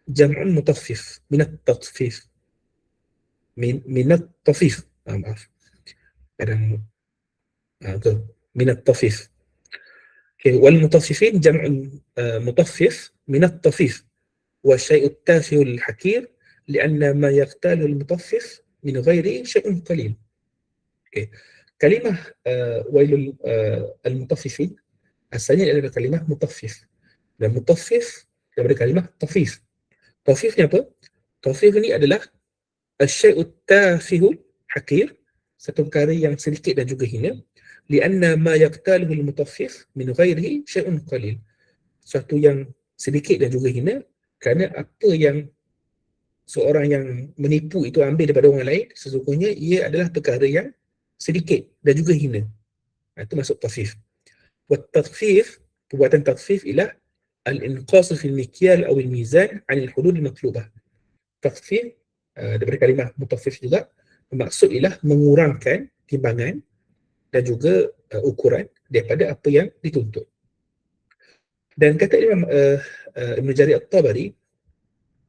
jam'un mutaffif min at-tatfif min at-tafif. Maaf. Kadang min at-tafif. Okay, wal mutaffifin jam'un mutaffif min at-tafif wa syai'u at-tafi al-hakir li'anna ma yaqtalu al-mutaffif min ghairi syai'un qalil. Okay. Kalimah wailul al-mutaffifin asalnya adalah kalimah mutaffif. Dan mutaffif daripada kalimah tafif. Tafif ni apa? Tafif ni adalah asyai'ut tafihul hakir, satu perkara yang sedikit dan juga hina, li'anna ma yaqtaluhu al-mutaffif min ghairihi syai'un qalil. Satu yang sedikit dan juga hina kerana apa yang seorang yang menipu itu ambil daripada orang lain, sesungguhnya ia adalah perkara yang sedikit dan juga hina. Itu masuk tafif. Wa tatfif, perbuatan tatfif ialah al-inqas fi al-mikyal aw al-mizan 'an al-hudud al-matlubah. Tatfif daripada kalimah mutaffif juga bermaksud ialah mengurangkan timbangan dan juga ukuran daripada apa yang dituntut. Dan kata Imam Ibn Jarir At-Tabari,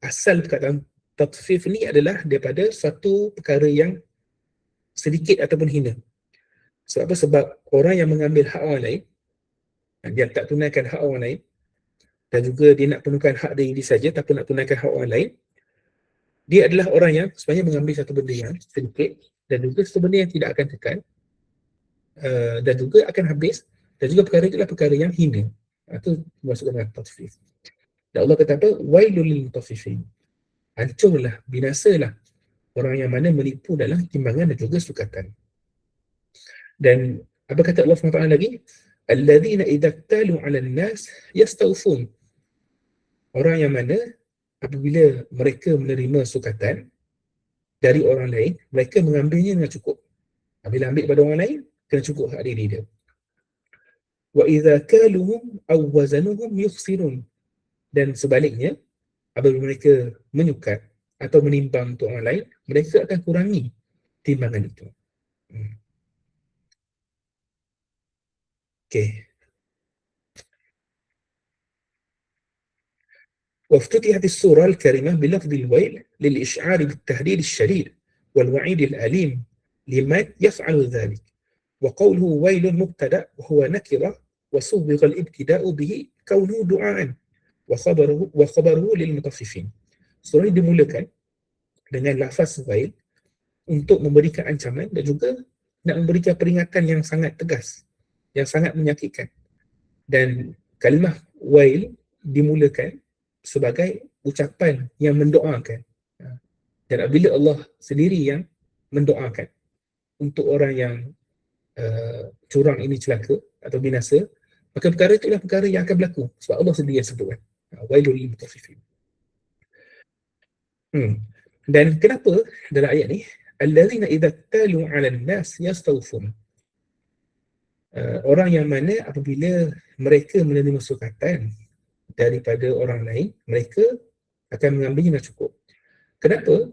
asal perkataan tatfif ni adalah daripada satu perkara yang sedikit ataupun hina. Sebab apa? Sebab orang yang mengambil hak orang lain, dia tak tunaikan hak orang lain, dan juga dia nak penuhkan hak diri saja tanpa nak tunaikan hak orang lain, dia adalah orang yang sebenarnya mengambil satu benda yang sedikit dan juga satu benda yang tidak akan kekal, dan juga akan habis, dan juga perkara itu adalah perkara yang hina. Itu masuk dalam tatfif. Dan Allah kata apa? Wailul lil mutaffifin. Hancurlah, binasalah orang yang mana menipu dalam timbangan dan juga sukatan. Dan apa kata Allah SWT lagi? Alladzina idza talu 'alan nas yastawfun. Orang yang mana apabila mereka menerima sukatan dari orang lain, mereka mengambilnya dengan cukup. Bila ambil pada orang lain, kena cukup hak diri dia. Wa idza kaluhum aw wazanuhum yukhsirun. Dan sebaliknya, apabila mereka menyukat atau menimbang untuk orang lain, mereka akan kurangi timbangan itu. Okay. وافتتحت السورة الكريمة بلفظ الويل للإشعار بالتهديد الشديد والوعيد الأليم لمن يفعل ذلك. وقوله ويل مبتدأ وهو نكرة وصوغ الابتداء به كونه دعاء وخبره للمطففين. Surah ini dimulakan dengan lafaz wail untuk memberikan ancaman dan juga nak memberikan peringatan yang sangat tegas, yang sangat menyakitkan. Dan kalimah wail dimulakan sebagai ucapan yang mendoakan. Dan apabila Allah sendiri yang mendoakan untuk orang yang curang ini celaka atau binasa, maka perkara itulah perkara yang akan berlaku sebab Allah sendiri yang sebutkan. Wailul lil mutaffifin. Dan kenapa dalam ayat ni allazina idza talu 'alan nas yastawfun, orang yang mana apabila mereka menerima sukatan daripada orang lain, mereka akan mengambilnya dengan cukup. Kenapa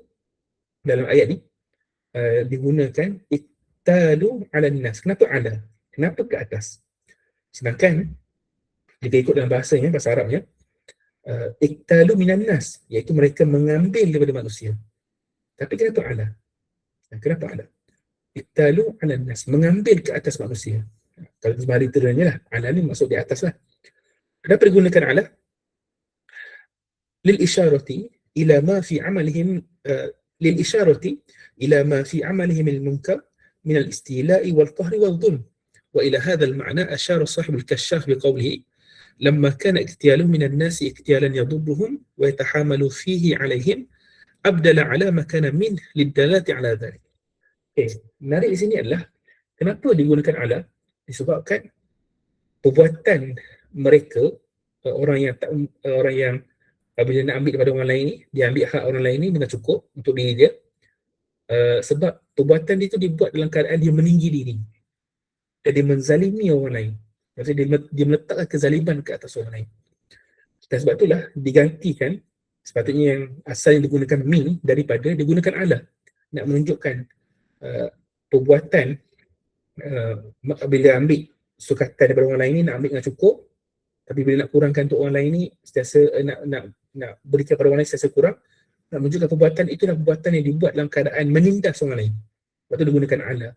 dalam ayat ni digunakan iktalu 'alan nas? Kenapa ala? Kenapa ke atas? Sedangkan jika ikut dalam bahasanya, bahasa Arabnya, iktalu minan nas, iaitu mereka mengambil daripada manusia. Tapi kenapa ala? Kenapa ala? Iktalu 'alan nas, mengambil ke atas manusia. Kalau sebalik literalnya lah, ala ni maksud di atas lah. Kenapa digunakan ala? Lil isyarati ila ma fi amalihim lil isyarati ila ma fi amalihim al munkar min al istila'i wal qahri wal dhulm. Wa ila hadha al ma'na asyara sahib al kashaf biqawlihi lamma kana iktiyalun min an nas iktiyalan yadurruhum wa yatahamalu fihi alaihim abdala ala ma kana min lidalati ala dhalik. Menarik di sini adalah kenapa digunakan ala? Disebabkan perbuatan mereka, orang yang apabila nak ambil daripada orang lain ni, dia ambil hak orang lain ni dengan cukup untuk diri dia, sebab perbuatan dia tu dibuat dalam keadaan dia meninggi diri dan dia menzalimi orang lain. Maksudnya dia meletakkan kezaliman ke atas orang lain. Dan sebab itulah digantikan, sepatutnya yang asalnya digunakan min daripada digunakan ala, nak menunjukkan perbuatan bila ambil sukatan daripada orang lain ni nak ambil dengan cukup, tapi bila nak kurangkan untuk orang lain ni sentiasa nak berikan pada orang lain sentiasa kurang, nak menunjukkan perbuatan itulah perbuatan yang dibuat dalam keadaan menindas orang lain. Sebab tu digunakan ala.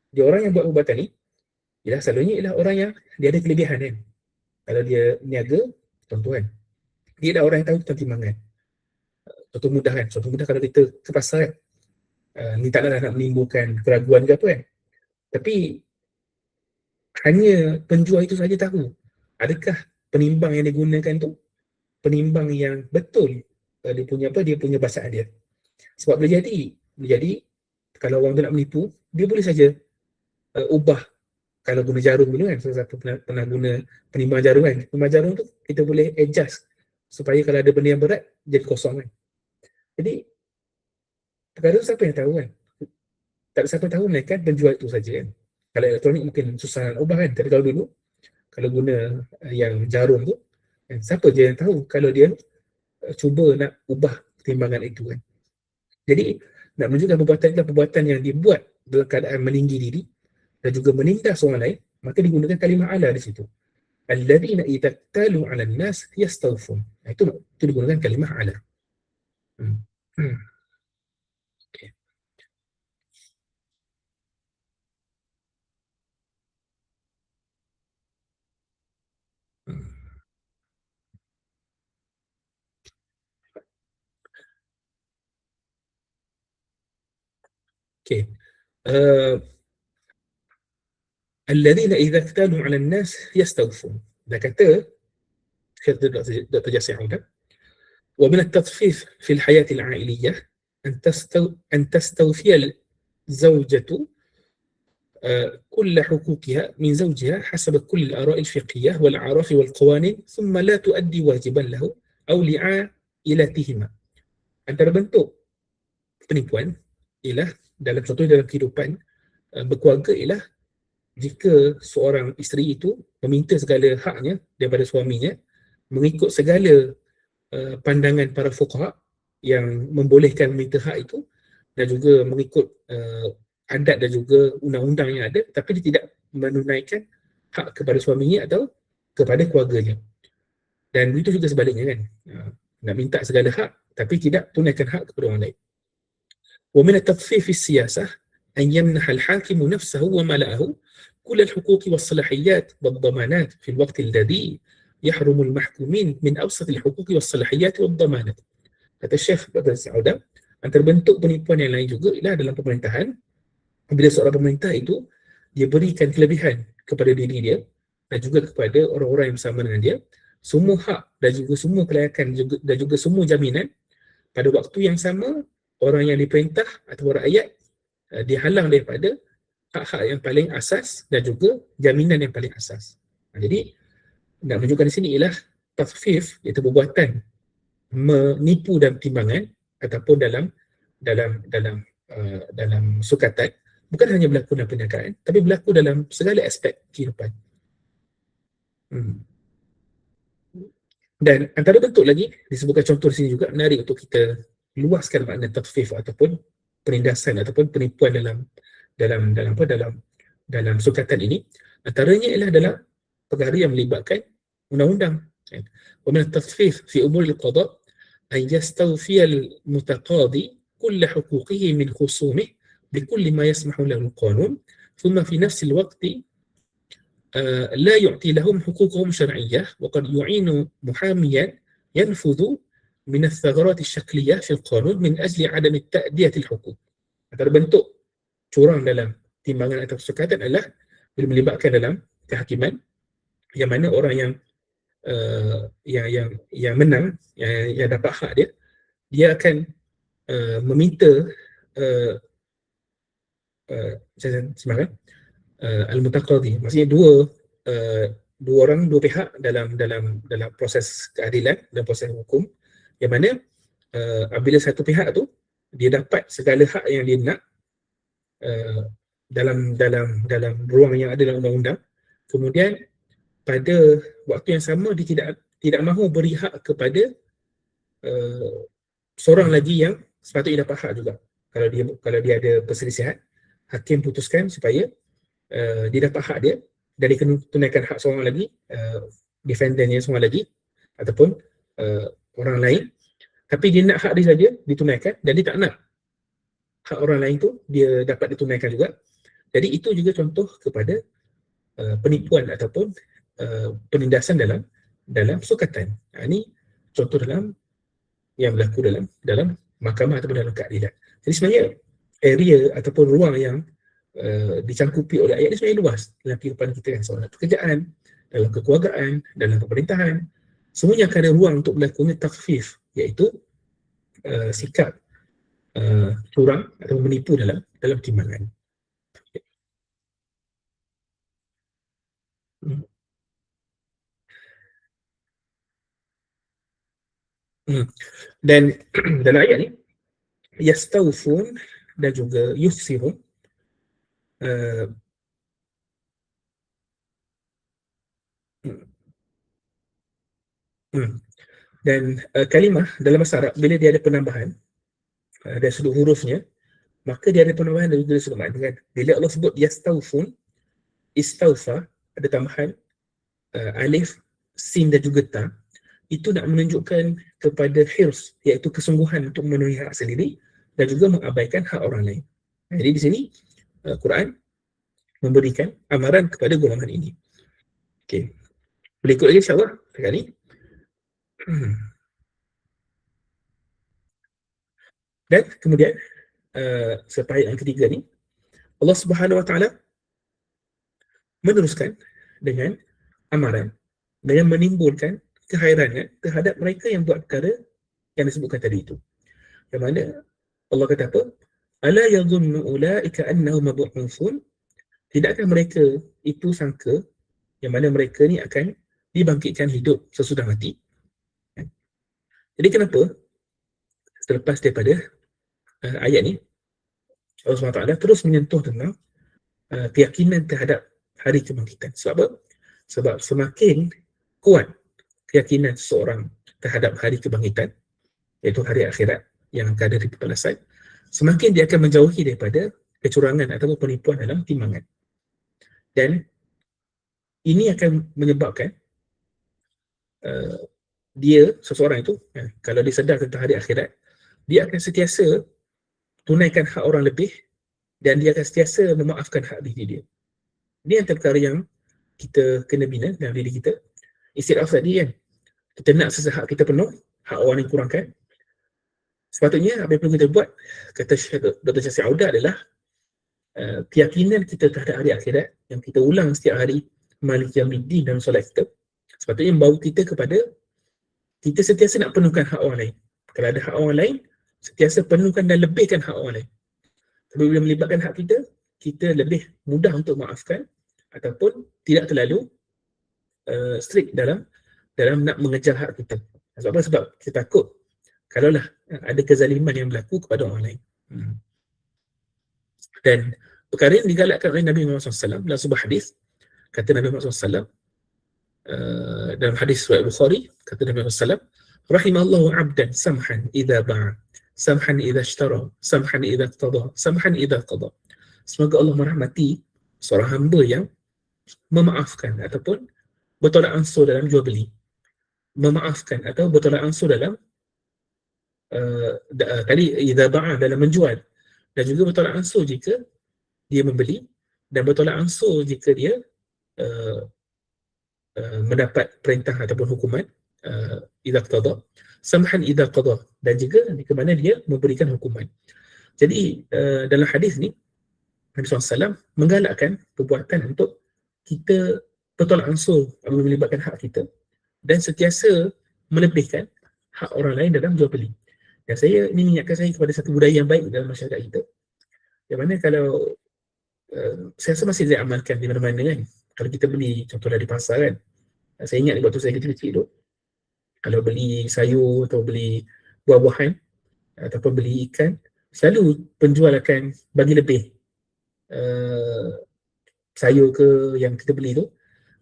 Dia orang yang buat perbuatan ni selalunya ialah orang yang dia ada kelebihan kan. Kalau dia niaga, tuan-tuan, dia adalah orang yang tahu tentang timbangan. Contoh mudah kan, contoh mudah kalau kita ke pasar kan, ni tak nak menimbulkan keraguan ke apa kan, tapi hanya penjual itu saja tahu adakah penimbang yang digunakan tu penimbang yang betul, dia punya basaan dia. Sebab boleh jadi kalau orang tu nak menipu, dia boleh saja ubah. Kalau guna jarum dulu kan, salah satu pernah guna penimbang jarum kan, penimbang jarum tu kita boleh adjust supaya kalau ada benda yang berat jadi kosong kan. Jadi perkara tu siapa yang tahu kan? Tak ada siapa tahu melainkan penjual itu saja kan. Kalau elektronik mungkin susah nak ubah kan, tapi kalau dulu kalau guna yang jarum tu, siapa je yang tahu kalau dia cuba nak ubah timbangan itu kan. Jadi nak menunjukkan perbuatan itu perbuatan yang dibuat dalam keadaan meninggi diri dan juga menindas orang lain, maka digunakan kalimah ala di situ. Alladzina idza talu 'alan nas yastawfun. Itu digunakan kalimah ala. Okay. Okay. Alladzina idza iktalu 'alan nas yastawfun. Dah kata Dr. Jasir Auda, wa min at-tatfif fi al-hayat al-'ailiyah an tastawfi al-zawjatu كل حقوقها من زوجها حسب كل الآراء الفقهية والأعراف والقوانين ثم لا تؤدي واجبا له أو لعائلتهما. Antara bentuk penipuan ialah contohnya dalam kehidupan berkeluarga ialah jika seorang isteri itu meminta segala haknya daripada suaminya mengikut segala pandangan para fuqaha yang membolehkan meminta hak itu dan juga mengikut adat dan juga undang-undang yang ada, tapi dia tidak menunaikan hak kepada suaminya atau kepada keluarganya. Dan begitu juga sebaliknya kan, nak minta segala hak tapi tidak tunaikan hak kepada orang lain. ومن التطفيف في السياسة أن يمنح الحاكم نفسه وملأه كل الحقوق والصلاحيات والضمانات في الوقت الذي يحرم المحكومين من أبسط الحقوق والصلاحيات والضمانات. Kata Syekh Badr Sauda, antara bentuk penipuan yang lain juga ialah dalam pemerintahan, bila seorang pemerintah itu dia berikan kelebihan kepada diri dia dan juga kepada orang-orang yang bersama dengan dia semua hak dan juga semua kelayakan dan juga semua jaminan. Pada waktu yang sama, orang yang diperintah atau rakyat dihalang daripada hak-hak yang paling asas dan juga jaminan yang paling asas. Jadi nak menunjukkan di sini ialah tasfif, iaitu perbuatan menipu dan timbangan ataupun dalam sukatan, bukan hanya berlaku dalam perniagaan tapi berlaku dalam segala aspek kehidupan. Dan antara bentuk lagi disebutkan contoh di sini juga menarik untuk kita luaskan makna tasfif ataupun penindasan ataupun penipuan dalam sukatan ini. Antaranya ialah dalam perkara yang melibatkan undang-undang. ومن التصفيف في أمور القضاء أن يستوفي المتقاضي كل حقوقه من خصومه بكل ما يسمح له القانون ثم في نفس الوقت لا يعطي لهم حقوقهم شرعية وقد يعين محاميا ينفذ من الثغرات الشكلية في القانون من أجل عدم تأدية الحقوق. Antara bentuk curang dalam timbangan atau sukatan adalah bila melibatkan dalam kehakiman yang mana orang yang menang, yang dapat hak dia akan meminta sebenarnya al-mutaqadhi, maksudnya dua pihak dalam proses keadilan dan proses hukum, yang mana apabila satu pihak tu dia dapat segala hak yang dia nak dalam ruang yang ada dalam undang-undang, kemudian pada waktu yang sama dia tidak mahu beri hak kepada seorang lagi yang sepatutnya dapat hak juga. Kalau dia ada perselisihan, hakim putuskan supaya dia dapat hak dia dan dia kena tunaikan hak seorang lagi, defendernya seorang lagi ataupun orang lain, tapi dia nak hak dia saja ditunaikan dan dia tak nak hak orang lain tu dia dapat ditunaikan juga. Jadi itu juga contoh kepada penipuan ataupun penindasan dalam sukatan. Ini contoh yang berlaku dalam mahkamah ataupun dalam keadilan. Jadi sebenarnya area ataupun ruang yang dicangkupi oleh ayat ini sebenarnya luas dalam kehidupan kita kan, soal pekerjaan, dalam kekeluargaan, dalam pemerintahan, semuanya akan ada ruang untuk berlakunya takhfif, iaitu sikap curang atau menipu dalam timbangan. Dan dalam ayat ni yastawfun dan juga yusirun, dan kalimah dalam bahasa Arab bila dia ada penambahan dari sudut hurufnya, maka dia ada penambahan dari sudut makna kan. Bila Allah sebut yastawfun, istawfa, ada tambahan alif, sin dan juga ta, itu nak menunjukkan kepada hirs, iaitu kesungguhan untuk memenuhi hak sendiri dan juga mengabaikan hak orang lain. Jadi di sini Quran memberikan amaran kepada golongan ini. Okey. Boleh ikut lagi insya-Allah sekarang ni. Dan kemudian serta ayat yang ketiga ni, Allah Subhanahu Wa Taala meneruskan dengan amaran dengan menimbulkan kehairannya terhadap mereka yang buat perkara yang disebutkan tadi itu. Yang mana Allah kata apa? Ala yadhunnu ulaika annahum mab'utsun tidakkah mereka itu sangka yang mana mereka ni akan dibangkitkan hidup sesudah mati? Jadi kenapa selepas daripada ayat ni Allah SWT terus menyentuh tentang keyakinan terhadap hari kebangkitan? Sebab apa? Sebab semakin kuat keyakinan seseorang terhadap hari kebangkitan, iaitu hari akhirat yang akan ada di pembalasan, semakin dia akan menjauhi daripada kecurangan ataupun penipuan dalam timbangan. Dan ini akan menyebabkan dia, seseorang itu, kalau dia sedar tentang hari akhirat, dia akan sentiasa tunaikan hak orang lebih dan dia akan sentiasa memaafkan hak diri dia. Ini antara perkara yang kita kena bina dalam diri kita. Instead of tadi kan, kita nak hak kita penuh, hak orang yang kurangkan. Sepatutnya apa yang perlu kita buat, kata Dr. Syasir Auda, adalah keyakinan kita terhadap hari akhirat yang kita ulang setiap hari Maliki Yaumiddin dalam solat kita, sepatutnya membawa kita kepada kita sentiasa nak penuhkan hak orang lain. Kalau ada hak orang lain, sentiasa penuhkan dan lebihkan hak orang lain. Tapi bila melibatkan hak kita, kita lebih mudah untuk maafkan ataupun tidak terlalu strict dalam nak mengejar hak kita. Sebab apa? Sebab kita takut kalaulah ada kezaliman yang berlaku kepada orang lain. Dan perkara yang digalakkan oleh Nabi Muhammad SAW dalam sebuah hadis, kata Nabi Muhammad SAW dalam hadis riwayat Bukhari, kata Nabi Muhammad SAW, rahimallahu abdan samhan idza ba'a, samhan idza ishtara, samhan idza qada, samhan idza qada. Semoga Allah merahmati seorang hamba yang memaafkan ataupun bertolak ansur dalam jual beli, memaafkan atau bertolak ansur dalam tadi idza ba'a dalam menjual, dan juga bertolak ansur jika dia membeli, dan bertolak ansur jika dia mendapat perintah ataupun hukuman, idza qada, samhan idza qada, dan juga jika mana dia memberikan hukuman. Jadi dalam hadis ni Nabi SAW menggalakkan perbuatan untuk kita bertolak ansur apabila melibatkan hak kita dan sentiasa melebihkan hak orang lain dalam jual beli. Dan ini mengingatkan saya kepada satu budaya yang baik dalam masyarakat kita, yang mana kalau saya rasa masih saya amalkan di mana-mana kan. Kalau kita beli, contohnya di pasar kan, saya ingat waktu saya kecil-kecil tu, kalau beli sayur atau beli buah-buahan ataupun beli ikan, selalu penjual akan bagi lebih sayur ke yang kita beli tu,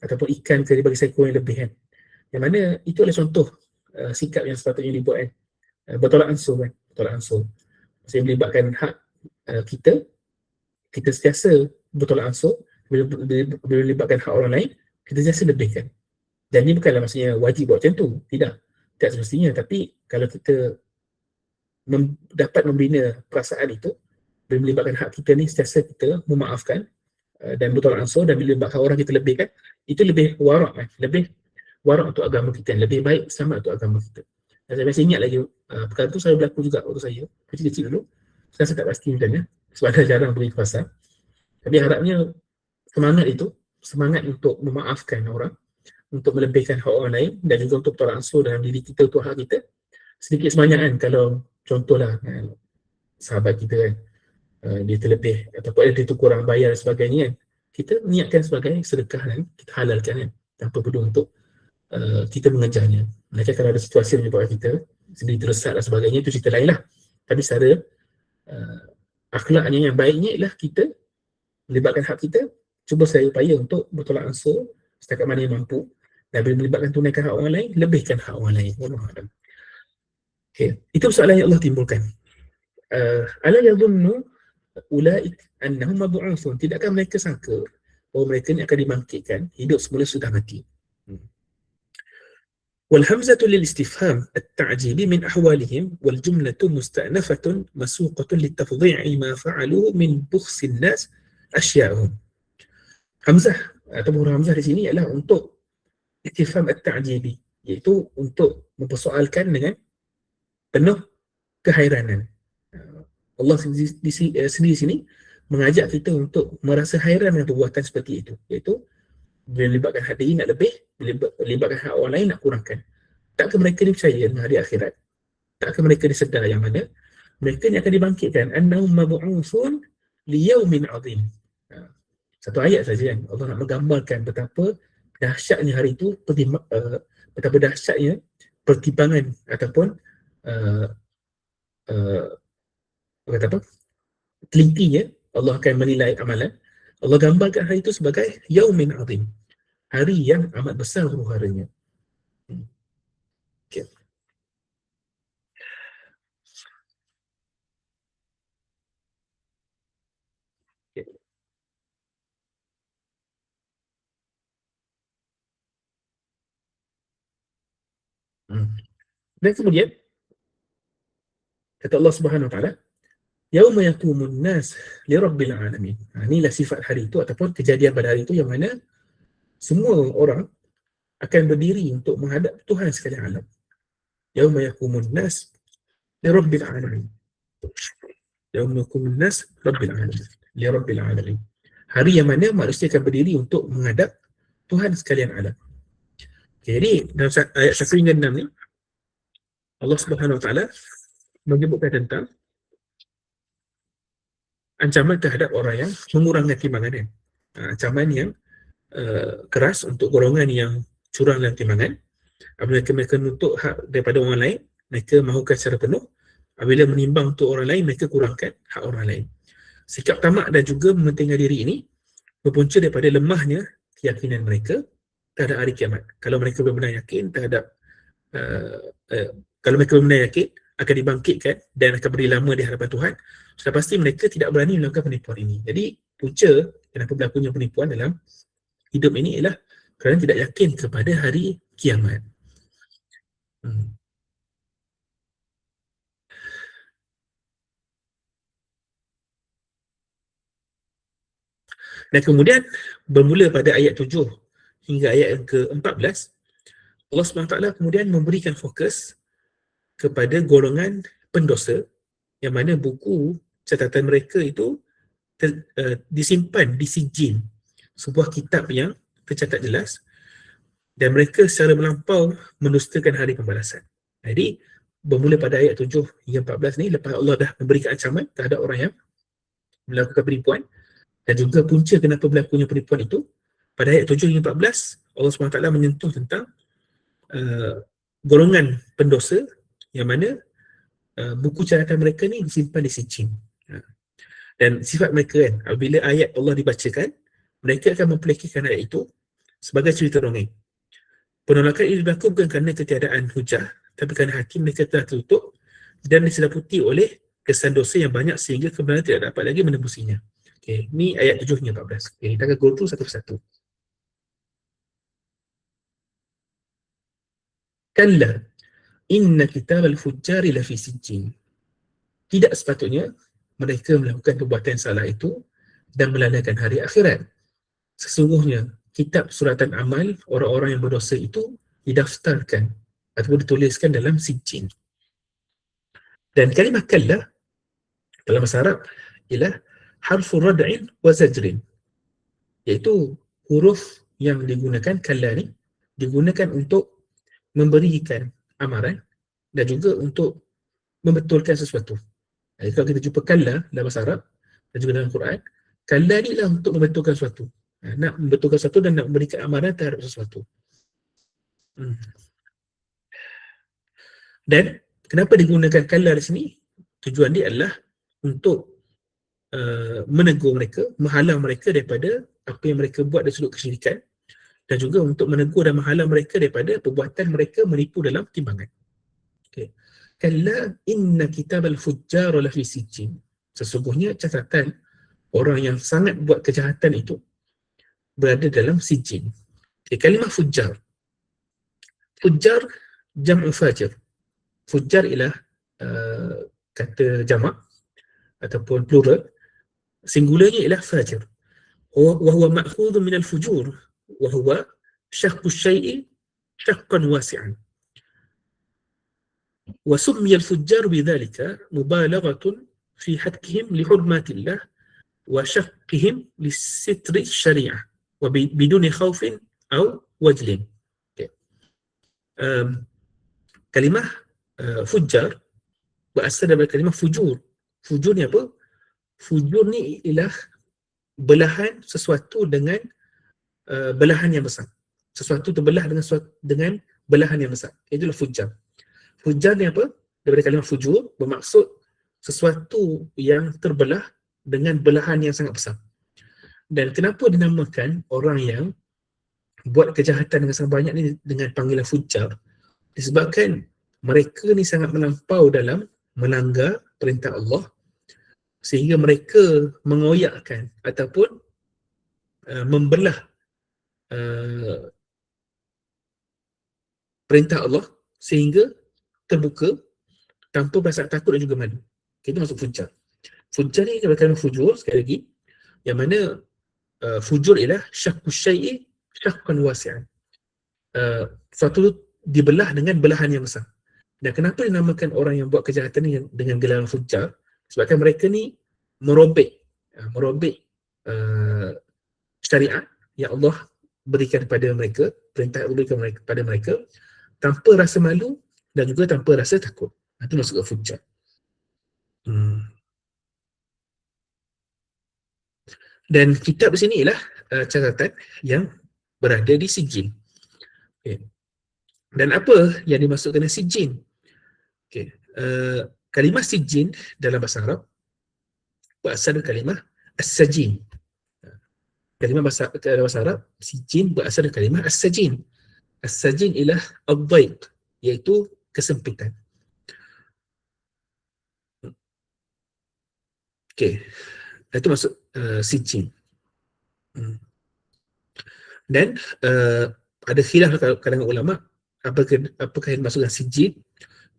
ataupun ikan ke dia bagi saya kurang lebih kan. Yang mana itu adalah contoh sikap yang sepatutnya dibuat kan. Bertolak ansur kan, bertolak ansur. Saya melibatkan hak kita sentiasa bertolak ansur. Bila melibatkan hak orang lain, kita sentiasa lebihkan. Dan ini bukanlah maksudnya wajib buat macam tu, tidak semestinya. Tapi kalau kita dapat membina perasaan itu, bila melibatkan hak kita ni, sentiasa kita memaafkan dan bertolak ansur, dan bila melibatkan orang kita lebihkan, itu lebih warak kan, lebih warak untuk agama kita, lebih baik sama untuk agama kita. Dan saya masih ingat lagi perkara tu saya berlaku juga waktu saya kecil-kecil dulu. Saya tak pasti macamnya sebab saya jarang pergi ke pasar. Tapi harapnya semangat untuk memaafkan orang, untuk melebihkan hak orang lain, dan juga untuk bertolak ansur dalam diri kita untuk hak kita, sedikit sebanyak kan. Kalau contohlah sahabat kita kan, dia terlebih ataupun dia tu kurang bayar dan sebagainya kan, kita niatkan sebagai sedekah dan kita halalkan kan, tanpa perlu untuk kita mengejarnya. Mereka kalau ada situasi yang menyebabkan kita sendiri tersesat dan sebagainya, itu cerita lain lah. Tapi secara akhlaknya yang baiknya ialah kita melibatkan hak kita, cuba saya upaya untuk bertolak ansur setakat mana yang mampu, dan bila melibatkan tunaikan hak orang lain, lebihkan hak orang lain. Okay. Itu soalan yang Allah timbulkan. Ala yadhunnu ulaik annahum mab'utsun, tidakkah mereka sangka bahawa mereka ni akan dibangkitkan hidup semula sudah mati? والهمزة للاستفهام التعجيبي من أحوالهم والجملة مستأنفة مسوقة للتفضيع ما فعلوا من بخس الناس أشياءهم. Hamzah atau huruf hamzah di sini adalah untuk istifham at-ta'jibi, iaitu untuk mempersoalkan dengan penuh kehairanan. Allah sendiri sini mengajak kita untuk merasa hairan dengan perbuatan seperti itu, iaitu bila melibatkan hak diri nak lebih, bila melibatkan hak orang lain nak kurangkan. Takkah mereka ni percaya dengan hari akhirat? Takkah mereka ni sedar yang mana mereka ni akan dibangkitkan, annahum mab'utsun liyaumin 'azim. Satu ayat saja kan, Allah nak menggambarkan betapa dahsyatnya hari itu, betapa dahsyatnya pertimbangan ataupun uh, uh, kata apa, telitinya Allah akan menilai amalan. Allah gambarkan hari itu sebagai yaumin azim, hari yang amat besar huru-haranya. Okay. Okay. Dan kemudian kata Allah Subhanahu Wa Taala, yauma yaqumun nas li rabbil alamin. Inilah sifat hari itu ataupun kejadian pada hari itu yang mana semua orang akan berdiri untuk menghadap Tuhan sekalian alam. Yauma yaqumun nas li rabbil alamin. Yauma yaqumun nas rabbil alamin. Li rabbil alamin. Hari yang mana manusia akan berdiri untuk menghadap Tuhan sekalian alam. Okay, jadi dalam ayat 1 hingga 6 ni Allah Subhanahu Wa Taala menyebutkan tentang ancaman terhadap orang yang mengurangkan timbangan kan. Ancaman yang keras untuk golongan yang curang dalam timbangan. Apabila mereka menuntut hak daripada orang lain, mereka mahukan secara penuh. Apabila menimbang untuk orang lain, mereka kurangkan hak orang lain. Sikap tamak dan juga mementingkan diri ini berpunca daripada lemahnya keyakinan mereka terhadap hari kiamat. Kalau mereka benar-benar yakin terhadap kalau mereka benar-benar yakin akan dibangkitkan dan akan beri lama di hadapan Tuhan, sudah pasti mereka tidak berani melakukan penipuan ini. Jadi punca kenapa berlakunya penipuan dalam hidup ini ialah kerana tidak yakin kepada hari kiamat. Dan kemudian bermula pada ayat 7 hingga ayat yang ke-14, Allah SWT kemudian memberikan fokus kepada golongan pendosa yang mana buku catatan mereka itu disimpan di sijin, sebuah kitab yang tercatat jelas, dan mereka secara melampau mendustakan hari pembalasan. Jadi bermula pada ayat 7 hingga 14 ni, lepas Allah dah memberikan ancaman terhadap orang yang melakukan penipuan dan juga punca kenapa berlakunya penipuan itu, pada ayat 7 hingga 14 Allah SWT menyentuh tentang golongan pendosa yang mana buku catatan mereka ni disimpan di sijin. Dan sifat mereka kan, apabila ayat Allah dibacakan, mereka akan memperlekikan ayat itu sebagai cerita dongeng. Penolakan ini berlaku bukan kerana ketiadaan hujah, tapi kerana hati mereka telah tertutup dan diseliputi oleh kesan dosa yang banyak sehingga kebenaran tidak dapat lagi menembusinya. Okay, ni ayat 7 hingga 14. Okay, kita akan go through satu persatu. Kalla inna kitab al-fujjari lafi sijjin. Tidak sepatutnya mereka melakukan perbuatan salah itu dan melalaikan hari akhirat. Sesungguhnya kitab suratan amal orang-orang yang berdosa itu didaftarkan ataupun dituliskan dalam sijjin. Dan kalimah kalla dalam bahasa Arab ialah harfu rad'in wa zajrin, iaitu huruf yang digunakan kalla ni digunakan untuk memberikan amaran dan juga untuk membetulkan sesuatu. Jadi kalau kita jumpa kalla dalam bahasa Arab dan juga dalam Quran, kalla ni lah untuk membetulkan sesuatu. Nak membetulkan sesuatu dan nak memberikan amaran terhadap sesuatu. Dan kenapa digunakan kalla di sini? Tujuan dia adalah untuk menegur mereka, menghalang mereka daripada apa yang mereka buat dari sudut kesyirikan, dan juga untuk menegur dan menghalang mereka daripada perbuatan mereka menipu dalam timbangan. Okay. Kalla inna kitabal fujjar lafi sijjin. Sesungguhnya catatan orang yang sangat buat kejahatan itu berada dalam sijjin. Okay. Kalimah fujjar. Fujjar jam'u fajir. Fujjar ialah kata jamak ataupun plural. Singularnya ialah fajir. Wa huwa ma'khudun min al-fujur wa huwa syaqqu syai'i syaqqan wasi'an. وسمي الفجار بذلك مبالغة في حكهم لحرمات الله وشقهم لستر الشريعة وبدون خوف أو وجل. Kalimah fujjar berasal daripada kalimah fujur. Fujur ni apa? Fujur ni ialah belahan sesuatu dengan belahan yang besar. Sesuatu terbelah dengan belahan yang besar. Itulah fujar. Fujar ni apa? Daripada kalimah fujur, bermaksud sesuatu yang terbelah dengan belahan yang sangat besar. Dan kenapa dinamakan orang yang buat kejahatan dengan sangat banyak ni dengan panggilan fujar? Disebabkan mereka ni sangat melampau dalam melanggar perintah Allah, sehingga mereka mengoyakkan ataupun membelah perintah Allah sehingga terbuka tanpa perasaan takut dan juga malu. Itu masuk fujar. Fujar ni kata fujur sekali lagi, yang mana fujur ialah syakku syai'i syakkan wasi'an. Suatu dibelah dengan belahan yang besar. Dan kenapa dinamakan orang yang buat kejahatan ni dengan gelar fujar? Sebabkan mereka ni merobek syariat yang Allah berikan kepada mereka, perintah Allah berikan kepada mereka, tanpa rasa malu dan juga tanpa rasa takut. Itu masuk ke fujar. Dan kitab di sini ialah catatan yang berada di sijin. Okay. Dan apa yang dimasukkan dengan sijin? Okay. Kalimah sijin dalam bahasa Arab berasal dari kalimah as-sajin. Kalimah dalam bahasa Arab, sijin berasal dari kalimah as-sajin. As-sajin ialah ad-daiq, iaitu kesempitan. Okay. Itu masuk sijin. Dan ada khilaf kalangan ulama apakah yang dimasukkan sijin.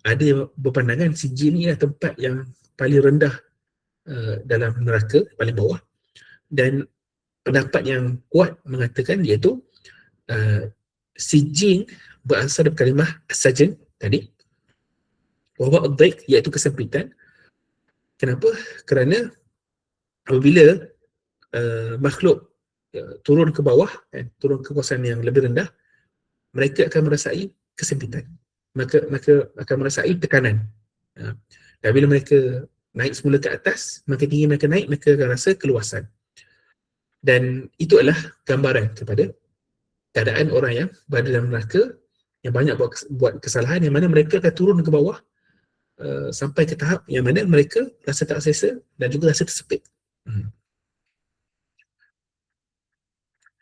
Ada yang berpandangan sijin ni adalah tempat yang paling rendah dalam neraka, paling bawah. Dan pendapat yang kuat mengatakan iaitu sijin berasal dari kalimah as-sajin tadi, wa huwa ad-daiq, iaitu kesempitan. Kenapa? Kerana apabila makhluk turun ke bawah, turun ke kawasan yang lebih rendah, mereka akan merasai kesempitan. Maka akan merasai tekanan. Dan bila mereka naik semula ke atas, makin tinggi mereka naik, mereka akan rasa keluasan. Dan itu adalah gambaran kepada keadaan orang yang berada dalam neraka, yang banyak buat kesalahan, yang mana mereka akan turun ke bawah sampai ke tahap yang mana mereka rasa tak selesa dan juga rasa tersepit.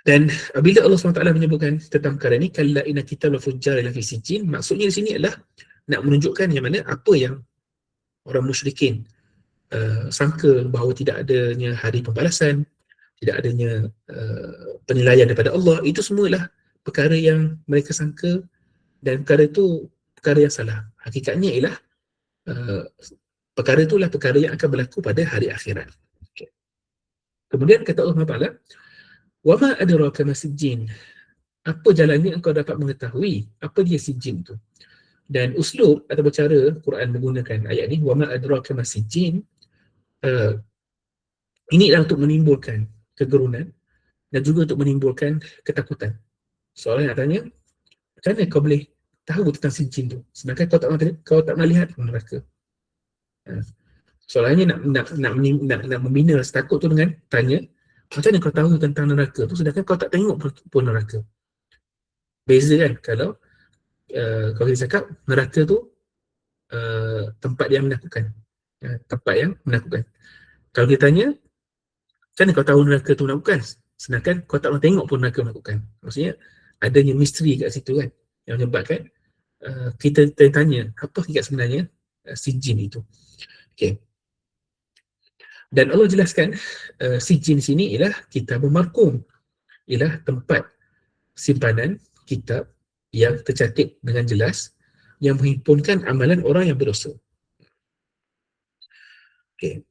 Dan bila Allah SWT menyebutkan tentang perkara ini, kalla inna kitabal fujjar lafi sijjin, maksudnya di sini adalah nak menunjukkan yang mana apa yang orang musyrikin sangka bahawa tidak adanya hari pembalasan, tidak adanya penilaian daripada Allah, itu semualah perkara yang mereka sangka, dan perkara itu perkara yang salah. Hakikatnya ialah perkara itulah perkara yang akan berlaku pada hari akhirat. Okay. Kemudian kata Allah SWT, وَمَا أَدْرَاكَ مَا سِجِّينَ, apa jalannya engkau dapat mengetahui apa dia sijin tu. Dan uslub atau cara Quran menggunakan ayat ni, وَمَا أَدْرَاكَ مَا سِجِّينَ, ini adalah untuk menimbulkan kegerunan dan juga untuk menimbulkan ketakutan. Soalan nak tanya, macam mana kau boleh tahu tentang sijin tu sedangkan kau tak melihat neraka? Soalannya nak membina rasa takut tu dengan tanya, macam mana kau tahu tentang neraka tu sedangkan kau tak tengok pun neraka? Beza kan kalau kita cakap neraka tu tempat yang menakutkan. Tempat yang menakutkan. Kalau kita tanya, macam mana kau tahu neraka tu menakutkan sedangkan kau tak pernah tengok pun neraka menakutkan? Maksudnya adanya misteri kat situ kan, yang menyebabkan kita tanya apa hakikat sebenarnya sijin itu. Okay. Dan Allah jelaskan sijin sini ialah kitabul marqum, ialah tempat simpanan kitab yang tercatat dengan jelas yang menghimpunkan amalan orang yang berdosa. Okay.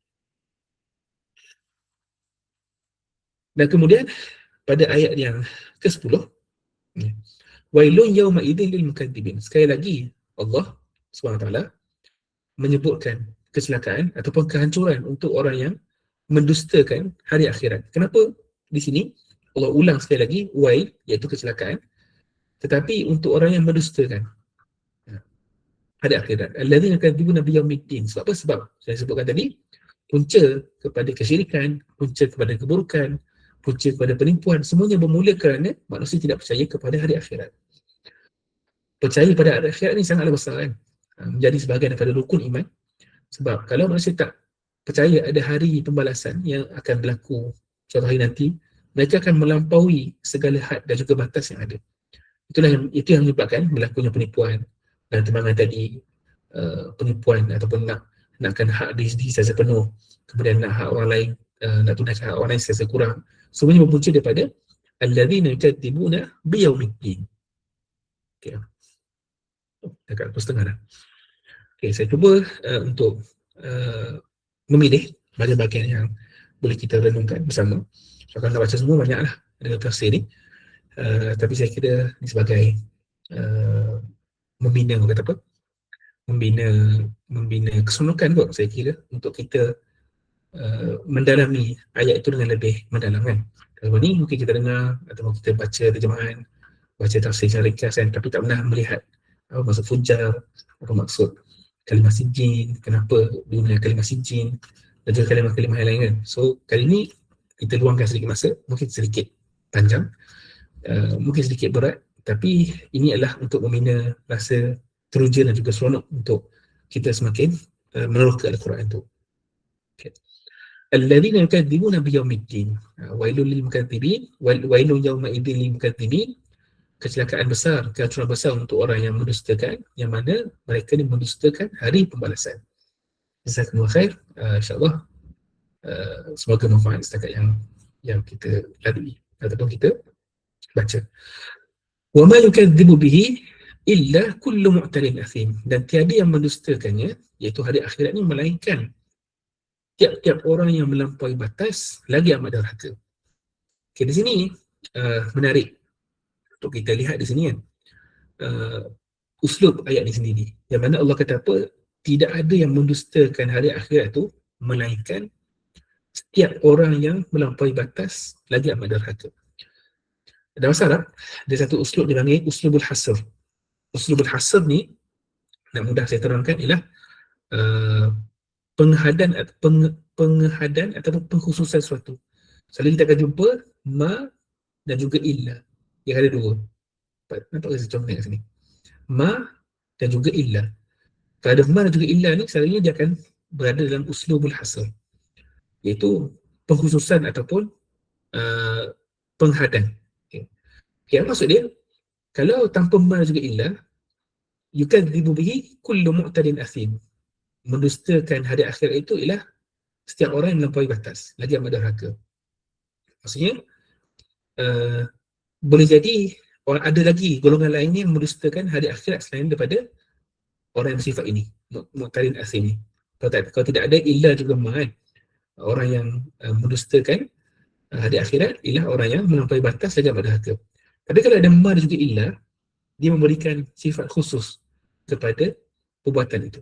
Dan kemudian pada ayat yang ke-10, wailun yawma idzin lil mukadzibin, sekali lagi Allah SWT menyebutkan kecelakaan ataupun kehancuran untuk orang yang mendustakan hari akhirat. Kenapa di sini Allah ulang sekali lagi wail, iaitu kecelakaan, tetapi untuk orang yang mendustakan hari akhirat. Alladzina kadzibuna biyaumiddin. Sebab apa? Sebab saya sebutkan tadi, punca kepada kesyirikan, punca kepada keburukan, punca kepada penipuan, semuanya bermula kerana manusia tidak percaya kepada hari akhirat. Percaya pada hari akhirat ni sangatlah besar kan, menjadi sebahagian daripada rukun iman. Sebab kalau manusia tak percaya ada hari pembalasan yang akan berlaku suatu hari nanti, mereka akan melampaui segala had dan juga batas yang ada. Itu yang menyebabkan berlakunya penipuan dan timbangan tadi, penipuan ataupun nakkan hak diri sendiri secara penuh, kemudian nak hak orang lain, nak tunaikan hak orang lain secara kurang. Semuanya berpunca daripada alladzina yukadzibuna biyaumiddin. Okey. Dekat pukul setengah dah. Okey, saya cuba untuk memilih bahagian-bahagian yang boleh kita renungkan bersama. So, kalau nak baca semua banyaklah dalam tafsir ni. Tapi saya kira ini sebagai membina kata apa? Membina keseronokan kot saya kira untuk kita mendalami ayat itu dengan lebih mendalam kan. Kalau ni mungkin kita dengar atau kita baca terjemahan, baca tafsir secara ringkas kan, tapi tak pernah melihat apa maksud fujar, apa maksud kalimah sijin, kenapa dunia kalimah sijin dan juga kalimah-kalimah yang lain kan. So kali ni kita luangkan sedikit masa, mungkin sedikit panjang, mungkin sedikit berat, tapi ini adalah untuk membina rasa teruja dan juga seronok untuk kita semakin meneroka Al-Quran itu. Okay. Alladzina yukadzibuna biyaumiddin, wailul lil mukadzibin, wailul yawma idzin lil mukadzibin. Kecelakaan besar, kehancuran besar untuk orang yang mendustakan, yang mana mereka ni mendustakan hari pembalasan. Jazakumullah khair. InsyaAllah semoga manfaat setakat yang kita lalui ataupun kita baca. Wa ma yukadzibu bihi illa kullu mu'tarin athim, dan tiada yang mendustakannya, iaitu hari akhirat ni, melainkan tiap-tiap orang yang melampaui batas lagi amat derhaka. Okay, di sini menarik untuk kita lihat di sini kan, uslub ayat ni sendiri, yang mana Allah kata apa? Tidak ada yang mendustakan hari akhirat tu melainkan setiap orang yang melampaui batas lagi amat derhaka. Dalam bahasa Arab, ada satu uslub dipanggil uslubul hasr. Uslubul hasr ni, nak mudah saya terangkan, ialah pengehadan ataupun pengkhususan sesuatu. Selalu kita akan jumpa ma dan juga illa, yang ada dua. Nampak ke saya contoh kat sini? Ma dan juga illa. Kalau ada ma dan juga illa ni, selalunya dia akan berada dalam uslubul hasr, iaitu pengkhususan ataupun penghadan. Okay, maksud dia, kalau tanpa ma dan juga illa, yukadzibu bihi kullu mu'tadin athim, mendustakan hari akhirat itu ialah setiap orang yang melampaui batas lagi amat derhaka. Maksudnya boleh jadi ada lagi golongan lain yang mendustakan hari akhirat selain daripada orang yang bersifat ini, mu'tadin athim ni. Kalau tidak ada illa juga ma kan, orang yang mendustakan hari akhirat ialah orang yang melampaui batas lagi amat derhaka. Tapi kalau ada ma dan juga illa, dia memberikan sifat khusus kepada perbuatan itu.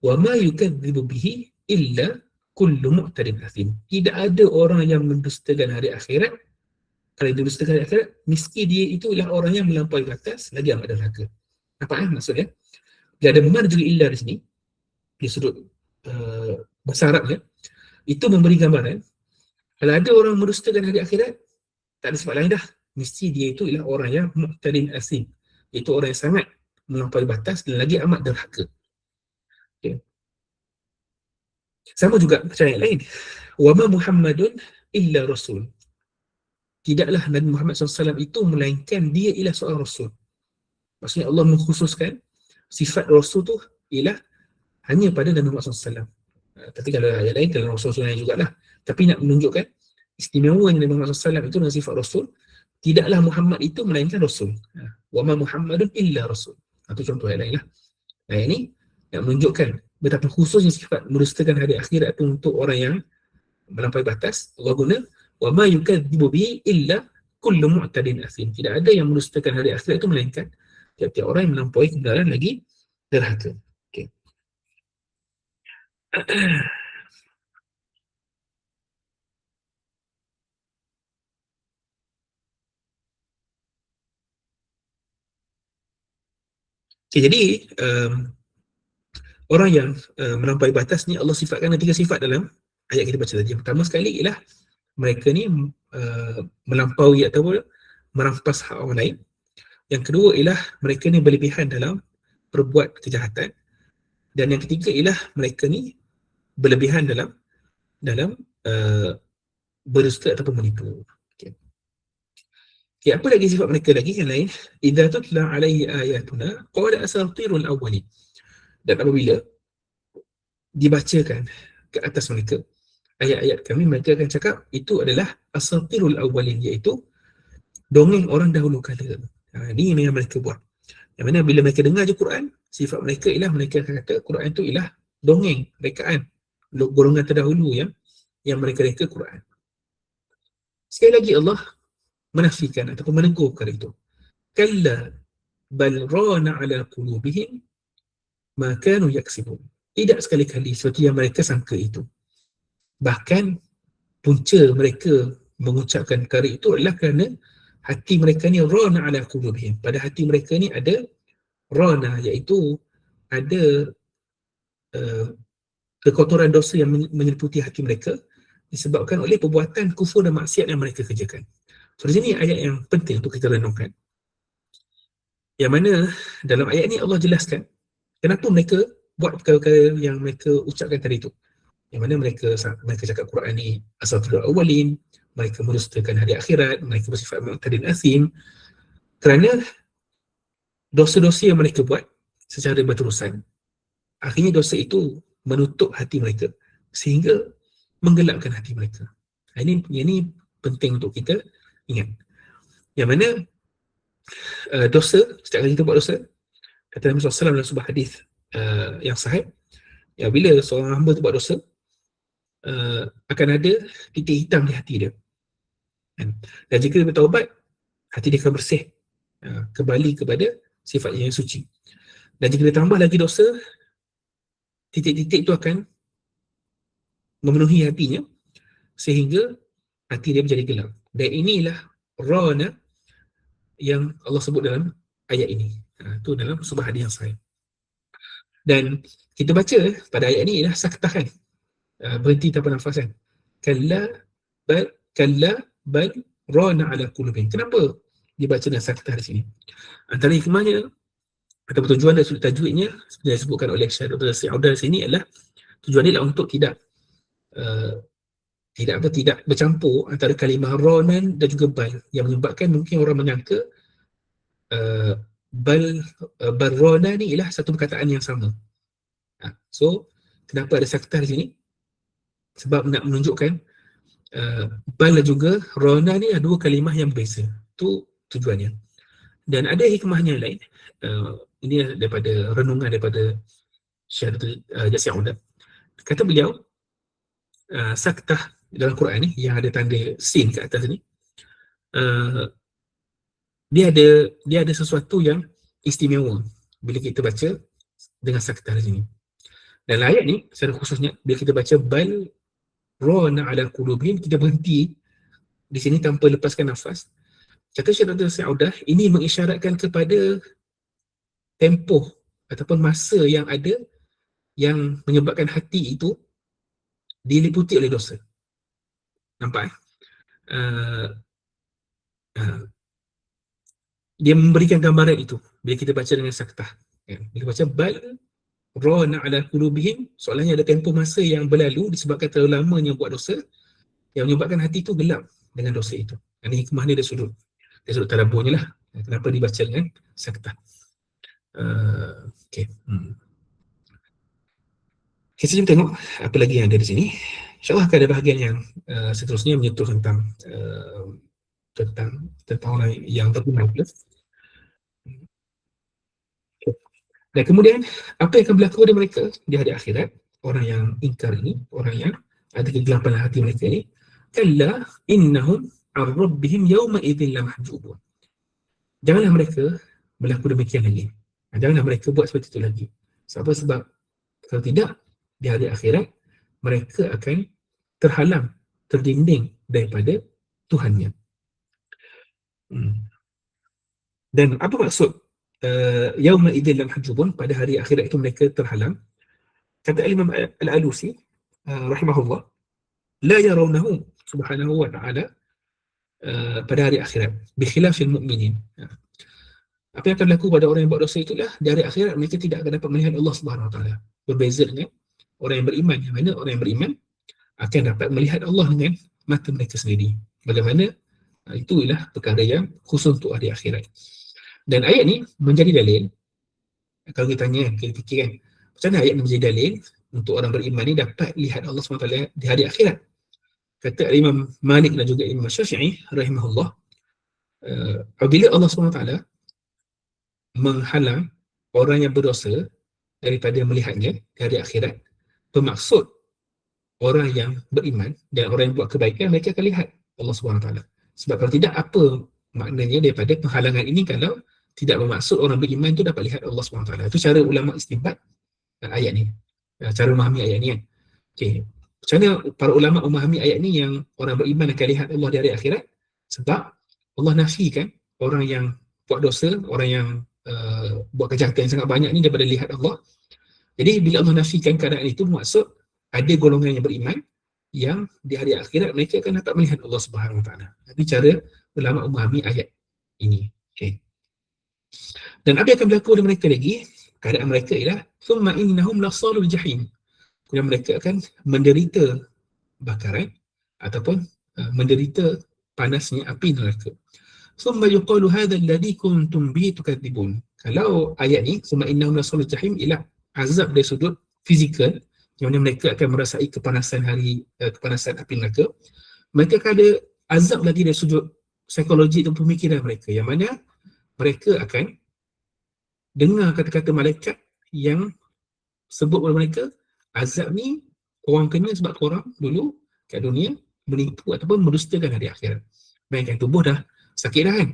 Wa ma yukadzibu bihi illa kullu mu'tadin athim. Tidak ada orang yang mendustakan hari akhirat. Kalau dia mendustakan hari akhirat, mesti dia itu ialah orang yang melampaui batas lagi amat derhaka. Apa maksudnya? Dia ada ma dan juga illa di sini, di sudut bahasa Arabnya, itu memberi gambaran kalau ada orang mendustakan hari akhirat, tak ada sifat lain dah, mesti dia itu ialah orang yang mu'tadin athim, iaitu orang yang sangat melampaui batas dan lagi amat derhaka. Okay. Sama juga percaya yang lain. Wa ma Muhammadun illa rasul. Tidaklah Nabi Muhammad SAW itu melainkan dia ialah seorang rasul. Maksudnya Allah mengkhususkan sifat rasul tu ialah hanya pada Nabi Muhammad SAW. Tapi kalau ayat lain, kalau rasul lain jugalah. Tapi nak menunjukkan istimewanya Nabi Muhammad SAW itu dengan sifat rasul, tidaklah Muhammad itu melainkan rasul. Wa ma Muhammadun illa rasul. Itu contoh ayat lain lah. Ayat ni nak menunjukkan betapa khususnya sifat mendustakan hari akhirat itu untuk orang yang melampaui batas. Allah guna wa ma yukadzibu bihi illa kullu mu'tadin athim. Tidak ada yang mendustakan hari akhirat itu melainkan tiap-tiap orang yang melampaui kebenaran lagi derhaka. Okay. Okay, jadi orang yang melampaui batas ni Allah sifatkan ada 3 sifat dalam ayat kita baca tadi. Yang pertama sekali ialah mereka ni melampaui atau merampas hak orang lain. Yang kedua ialah mereka ni berlebihan dalam berbuat kejahatan. Dan yang ketiga ialah mereka ni berlebihan dalam berdusta ataupun menipu. Okay. Okay, apa lagi sifat mereka lagi yang lain? Idza tutla alaihi ayatuna qala asatirul awwalin. Dan apabila dibacakan ke atas mereka ayat-ayat kami, mereka akan cakap itu adalah asatirul awwalin, iaitu dongeng orang dahulu kala. Ini yang mereka buat. Yang mana bila mereka dengar je Quran, sifat mereka ialah mereka akan kata Quran itu ialah dongeng, rekaan golongan terdahulu yang mereka reka Quran. Sekali lagi Allah menafikan ataupun menegur perkara itu. Kalla bal rana ala qulubihim ma kanu yaksibun. Tidak sekali-kali seperti yang mereka sangka itu. Bahkan punca mereka mengucapkan perkara itu adalah kerana hati mereka ni rana ala qulubihim. Pada hati mereka ni ada rana, iaitu ada kekotoran dosa yang menyeliputi hati mereka disebabkan oleh perbuatan kufur dan maksiat yang mereka kerjakan. So di sini ayat yang penting untuk kita renungkan. Yang mana dalam ayat ni Allah jelaskan kenapa mereka buat perkara-perkara yang mereka ucapkan tadi itu. Yang mana mereka cakap Quran ni asatirul awwalin, mereka merustakan hari akhirat, mereka bersifat mu'tadin asim, kerana dosa-dosa yang mereka buat secara berterusan. Akhirnya dosa itu menutup hati mereka sehingga menggelapkan hati mereka. Ini penting untuk kita ingat. Yang mana dosa, setiap kali kita buat dosa, kata Nabi SAW dalam sebuah hadis yang sahih, ya, bila seorang hamba tu buat dosa, akan ada titik hitam di hati dia. Dan jika dia bertaubat, hati dia akan bersih, kembali kepada sifatnya yang suci. Dan jika dia tambah lagi dosa, titik-titik itu akan memenuhi hatinya sehingga hati dia menjadi gelap. Dan inilah rana yang Allah sebut dalam ayat ini. Itu dalam sebuah hadis yang sahih. Dan kita baca pada ayat ini ialah saktah, kan? Berhenti tanpa nafas, kan? Kalla bal rana ala qulubihim. Kenapa dibaca dengan saktah di sini? Antara hikmahnya atau tujuan dari sudut tajwidnya seperti yang disebutkan oleh Syekh Dr. Saudah di sini adalah tujuan dia untuk tidak bercampur antara kalimah ronan dan juga bal, yang menyebabkan mungkin orang menyangka bal rona ni ialah satu perkataan yang sama. So kenapa ada saktah di sini? Sebab nak menunjukkan bal dan juga rona ni adalah dua kalimah yang berbeza. Itu tujuannya. Dan ada hikmahnya lain. Ini daripada renungan daripada Syekh Dr. Saudah. Kata beliau, saktah dalam Quran ni yang ada tanda sin kat atas ni, dia ada sesuatu yang istimewa bila kita baca dengan saktah di sini. Dan ayat ni secara khususnya bila kita baca bal rana ala qulubihim, kita berhenti di sini tanpa lepaskan nafas. Kata Syekh Dr. Saudah, ini mengisyaratkan kepada tempoh ataupun masa yang ada yang menyebabkan hati itu diliputi oleh dosa. Nampak? Dia memberikan gambaran itu bila kita baca dengan saktah. Bila baca bal rana ala qulubihim, soalnya ada tempoh masa yang berlalu disebabkan terlalu lamanya buat dosa yang menyebabkan hati itu gelap dengan dosa itu. Ini hikmah ni dari sudut tadabburnya lah. Kenapa dibaca dengan saktah. Okay. Kita jom tengok apa lagi yang ada di sini. InsyaAllah akan ada bahagian yang seterusnya menyentuh tentang orang yang beriman. Dan kemudian apa yang akan berlaku pada mereka di hari akhirat, orang yang ingkar ini, orang yang ada kegelapan hati mereka ini, kalla innahum ar-rabbihim yawma idzin lamahjubun. Janganlah mereka berlaku demikian lagi. Janganlah mereka buat seperti itu lagi. Sebab kalau tidak, di hari akhirat mereka akan terhalang, terdinding daripada Tuhannya. Dan apa maksud yauma idzin lamahjubun, pada hari akhirat itu mereka terhalang? Kata Imam Al-Alusi rahimahullah, la yarawnahu subhanahu wa ta'ala pada hari akhirat bikhilafil mu'minin. Apa yang akan berlaku pada orang yang buat dosa itulah di hari akhirat mereka tidak akan dapat melihat Allah Subhanahu wa taala. Berbeza dengan orang yang beriman, yang mana orang yang beriman akan dapat melihat Allah dengan mata mereka sendiri. Bagaimana itulah perkara yang khusus untuk hari akhirat. Dan ayat ni menjadi dalil, kalau kita tanya, kita fikir kan, macam mana ayat ni menjadi dalil untuk orang beriman ni dapat lihat Allah SWT di hari akhirat. Kata Imam Malik dan juga Imam Syafi'i rahimahullah, apabila Allah SWT menghalang orang yang berdosa daripada melihatnya di hari akhirat, bermaksud orang yang beriman dan orang yang buat kebaikan, mereka akan lihat Allah SWT. Sebab kalau tidak, apa maknanya daripada penghalangan ini kalau tidak bermaksud orang beriman itu dapat lihat Allah SWT. Itu cara ulama istinbat ayat ni, cara memahami ayat ni kan. Okay. Macam mana para ulama memahami ayat ni yang orang beriman akan lihat Allah di hari akhirat? Sebab Allah nafikan orang yang buat dosa, orang yang buat kejahatan yang sangat banyak ni daripada lihat Allah. Jadi bila Allah nafikan keadaan itu, maksud ada golongan yang beriman yang di hari akhirat mereka akan dapat melihat Allah Subhanahu Wa Taala. Itu cara ulama memahami ayat ini. Okay. Dan apa yang akan berlaku pada mereka lagi? Keadaan mereka ialah thumma innahum lasalul jahim. Kemudian mereka akan menderita bakaran ataupun menderita panasnya api neraka. Thumma yuqalu hadha alladhi kuntum bihi tukadzibun. Kalau ayat ni thumma innahum lasalul jahim ialah azab dari sudut fizikal, yang mana mereka akan merasai kepanasan kepanasan api neraka. Mereka akan ada azab lagi dari sudut psikologi dan pemikiran mereka, yang mana mereka akan dengar kata-kata malaikat yang sebut kepada mereka, azab ni korang kena sebab korang dulu kat dunia menipu ataupun mendustakan hari akhirat. Bayangkan tubuh dah sakit dah kan,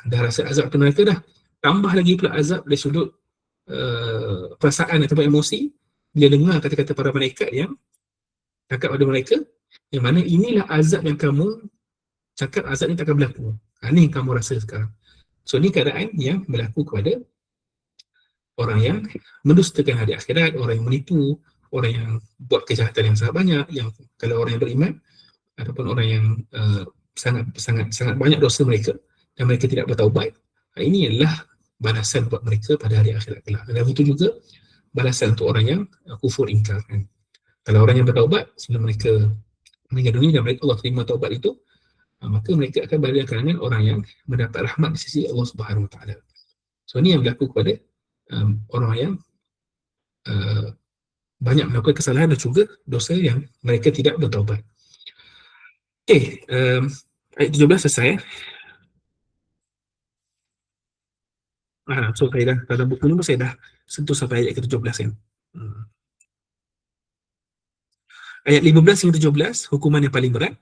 dah rasa azab ke neraka dah, tambah lagi pula azab dari sudut perasaan ataupun emosi bila dengar kata-kata para malaikat yang cakap pada mereka, yang mana inilah azab yang kamu cakap azab ni takkan berlaku. Ini yang kamu rasa sekarang. So ni keadaan yang berlaku kepada orang yang mendustakan hari akhirat, orang yang menipu, orang yang buat kejahatan yang sangat banyak, yang kalau orang yang beriman ataupun orang yang sangat banyak dosa mereka dan mereka tidak bertaubat, ini adalah balasan buat mereka pada hari akhirat kelak. Dan itu juga balasan untuk orang yang kufur ingkar kan. Kalau orang yang bertaubat sebelum mereka meninggal dunia dan Allah terima taubat itu, maka mereka akan berada dalam kalangan orang yang mendapat rahmat di sisi Allah Subhanahu Wa Taala. So ini yang berlaku kepada orang yang banyak melakukan kesalahan dan juga dosa yang mereka tidak bertaubat. Okey, ayat 17 selesai. So saya dah dalam buku ni saya dah sentuh sampai ayat ke-17 kan. Ayat 15 hingga 17, hukuman yang paling berat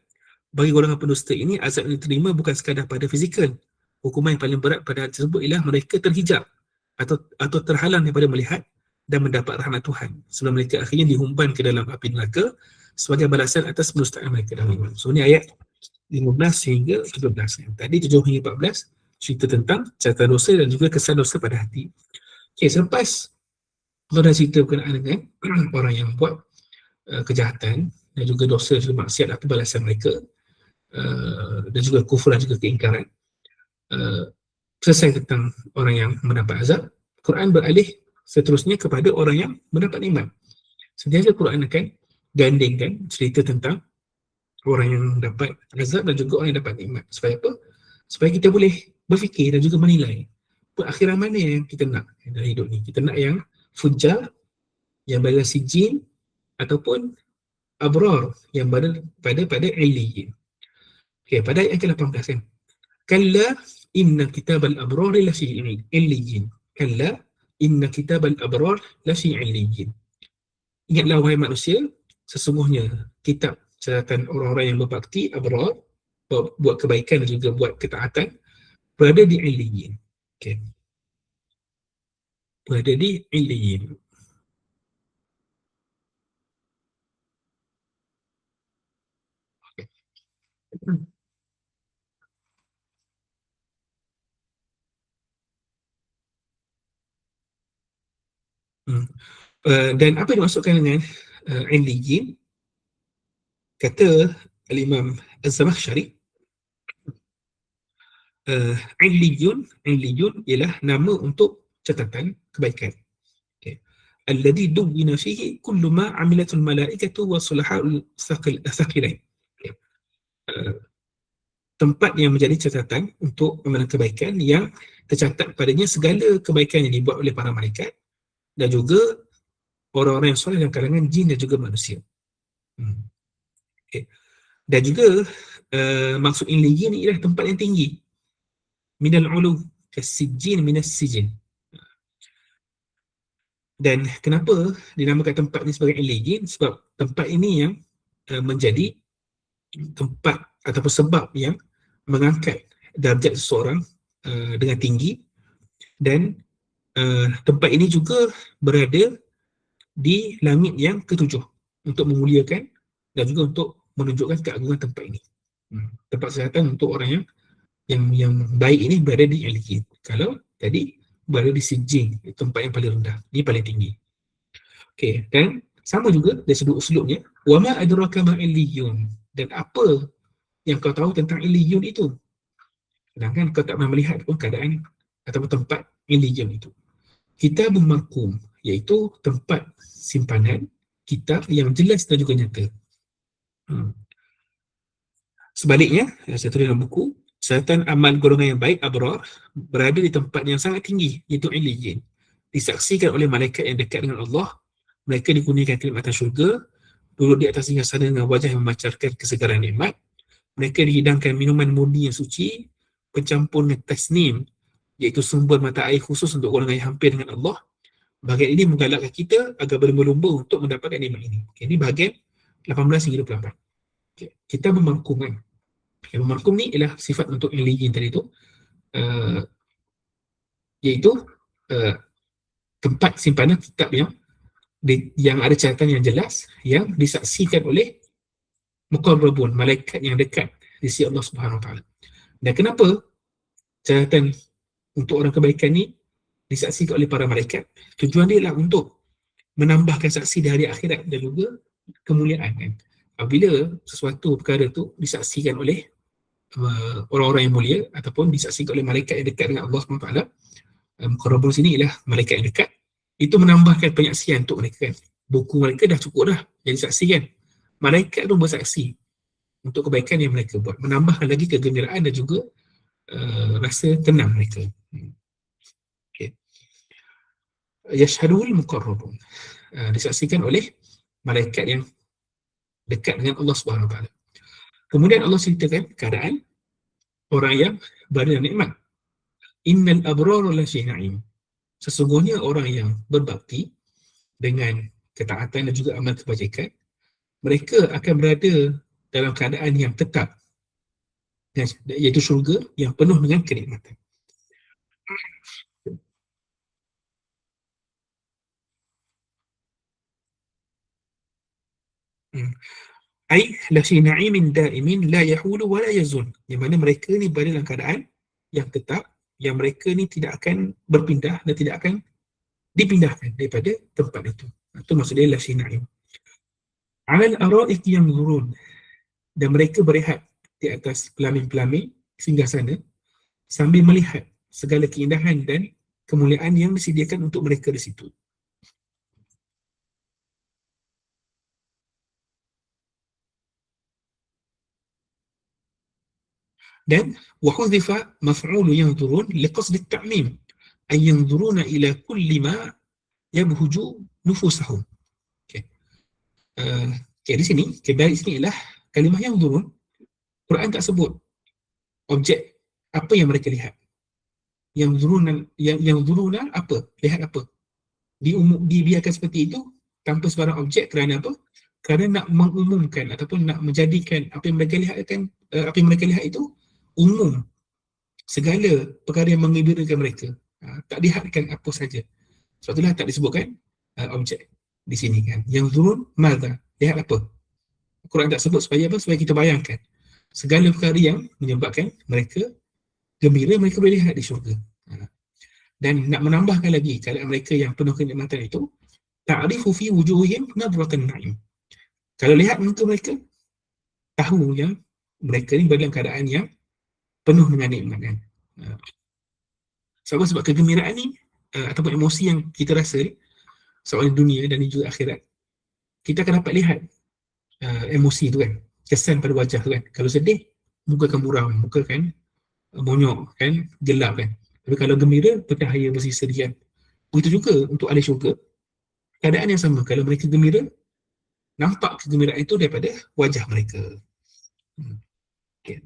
bagi golongan pendusta ini, azab yang diterima bukan sekadar pada fizikal. Hukuman yang paling berat pada hal tersebut ialah mereka terhijab atau terhalang daripada melihat dan mendapat rahmat Tuhan sebelum mereka akhirnya dihumban ke dalam api neraka sebagai balasan atas pendustaan mereka dalam iman. So ni ayat 15 hingga 17. Tadi 7 hingga 14 cerita tentang catatan dosa dan juga kesan dosa pada hati. Okay, selepas Allah dah cerita berkenaan dengan orang yang buat kejahatan dan juga dosa dan maksiat, apa balasan mereka, dan juga kufur dan juga keingkaran, selesai tentang orang yang mendapat azab, Quran beralih seterusnya kepada orang yang mendapat nikmat. Sentiasa Quran akan gandingkan cerita tentang orang yang dapat azab dan juga orang yang dapat nikmat. Supaya apa? Supaya kita boleh berfikir dan juga menilai akhirat mana yang kita nak dalam hidup ni. Kita nak yang fujar, yang berada sijin, ataupun abrar yang berada pada illiyin. Okay, pada ayat ke-18 kan, kalla inna kitabal abrar lafi illiyin. Kalla inna kitabal abrar lafi illiyin. Ingatlah wahai manusia, sesungguhnya kitab catatan orang-orang yang berbakti, abrar, buat kebaikan dan juga buat ketaatan, berada di illiyin. Okay, berada di illiyin. Dan apa yang dimaksudkan dengan illiyin? Kata Al-Imam Az-Zamakhsyari, Illiyun ialah nama untuk catatan kebaikan. Okay. Alladhi duwwina fihi kullu ma amilatul malaikatu wa sulahul thaqilain. Okay. Tempat yang menjadi catatan untuk amalan kebaikan yang tercatat padanya segala kebaikan yang dibuat oleh para malaikat dan juga orang-orang yang soleh dalam kalangan jin dan juga manusia. Okay. Dan juga maksud illiyin ialah tempat yang tinggi. Minal ulu kasijin minas sijin. Dan kenapa dinamakan tempat ini sebagai illiyin? Sebab tempat ini yang menjadi tempat ataupun sebab yang mengangkat darjat seseorang dengan tinggi, dan tempat ini juga berada di langit yang ketujuh untuk memuliakan dan juga untuk menunjukkan keagungan tempat ini. Tempat kesihatan untuk orang yang baik ini berada di illiyin. Kalau tadi berada di sijin, tempat yang paling rendah, ini paling tinggi. Okey, dan sama juga dari sudut uslubnya, wa ma adraka ma illiyun, dan apa yang kau tahu tentang illiyun itu, sedangkan kau tak pernah melihat pun keadaan ataupun tempat illiyun itu. Kitabun marqum, iaitu tempat simpanan kitab yang jelas dan juga nyata. Sebaliknya, saya tulis dalam buku, catatan amal golongan yang baik, abrar, berada di tempat yang sangat tinggi, iaitu illiyin. Disaksikan oleh malaikat yang dekat dengan Allah. Mereka dikurniakan kenikmatan syurga, duduk di atas singgasana dengan wajah yang memancarkan kesegaran nikmat. Mereka dihidangkan minuman murni yang suci, pencampur dengan tasnim, iaitu sumber mata air khusus untuk golongan yang hampir dengan Allah. Bahagian ini menggalakkan kita agar berlumba-lumba untuk mendapatkan nikmat ini. Okay, ini bahagian 18 hingga 28. Okay, kita bermarkuman. Yang bermarkum ni ialah sifat untuk illiyin tadi tu, iaitu tempat simpanan kitab yang ada catatan yang jelas, yang disaksikan oleh muqarrabun, malaikat yang dekat di sisi Allah Subhanahu Wa Taala. Dan kenapa catatan untuk orang kebaikan ni disaksikan oleh para malaikat? Tujuan dia ialah untuk menambahkan saksi di hari akhirat dan juga kemuliaan, kan? Apabila sesuatu perkara tu disaksikan oleh orang-orang yang mulia ataupun disaksikan oleh malaikat yang dekat dengan Allah SWT, muqarrabun sini ialah malaikat yang dekat, itu menambahkan penyaksian untuk mereka, kan? Buku mereka dah cukup dah yang disaksikan, malaikat pun bersaksi untuk kebaikan yang mereka buat, menambahkan lagi kegembiraan dan juga rasa tenang mereka. Okay. Yashhadul muqarrabun, disaksikan oleh malaikat yang dekat dengan Allah Subhanahu Wa Taala. Kemudian Allah ceritakan keadaan orang yang berada dalam nikmat. Innal abrara lafi na'im. Sesungguhnya orang yang berbakti dengan ketaatan dan juga amal kebajikan, mereka akan berada dalam keadaan yang tetap, iaitu syurga yang penuh dengan kenikmatan. Ai lafi na'imin da'imin la yahulu wa la yazun, yang mana mereka ni berada dalam keadaan yang tetap, yang mereka ni tidak akan berpindah dan tidak akan dipindahkan daripada tempat itu. Itu maksudnya lafi na'im. Alal ara'ik yanzurun, dan mereka berehat di atas pelamin-pelamin singgasana sambil melihat segala keindahan dan kemuliaan yang disediakan untuk mereka di situ. Dan wahudhifa maf'ulu yanzurun liqasd at-ta'mim, ay yanzuruna ila kulli ma yabhuju nufusahum. Okay. Di sini, dari sini ialah kalimah yanzurun. Quran tak sebut objek apa yang mereka lihat. Yanzuruna apa? Lihat apa? Dibiarkan seperti itu tanpa sebarang objek. Kerana apa? Kerana nak mengumumkan ataupun nak menjadikan apa yang mereka lihat itu umum, segala perkara yang menggembirakan mereka. Tak dihadkan apa saja. Sebab itulah tak disebutkan objek di sini, kan. Yang turun madza, lihat apa. Quran tak sebut supaya apa? Supaya kita bayangkan segala perkara yang menyebabkan mereka gembira, mereka boleh lihat di syurga. Dan nak menambahkan lagi keadaan mereka yang penuh kenikmatan itu, ta'rifu fi wujuhihim nadratan na'im. Kalau lihat muka mereka, tahu yang mereka ni dalam keadaan yang penuh dengan nikmat kan. Sebab kegembiraan ni ataupun emosi yang kita rasa ni, soal dunia dan juga akhirat, kita akan dapat lihat emosi tu kan, kesan pada wajah tu kan. Kalau sedih, muka akan buram, muka kan monyok kan, gelap kan. Tapi kalau gembira, bercahaya berseri-seri kan. Begitu juga untuk ahli syurga, keadaan yang sama. Kalau mereka gembira, nampak kegembiraan itu daripada wajah mereka. Okay.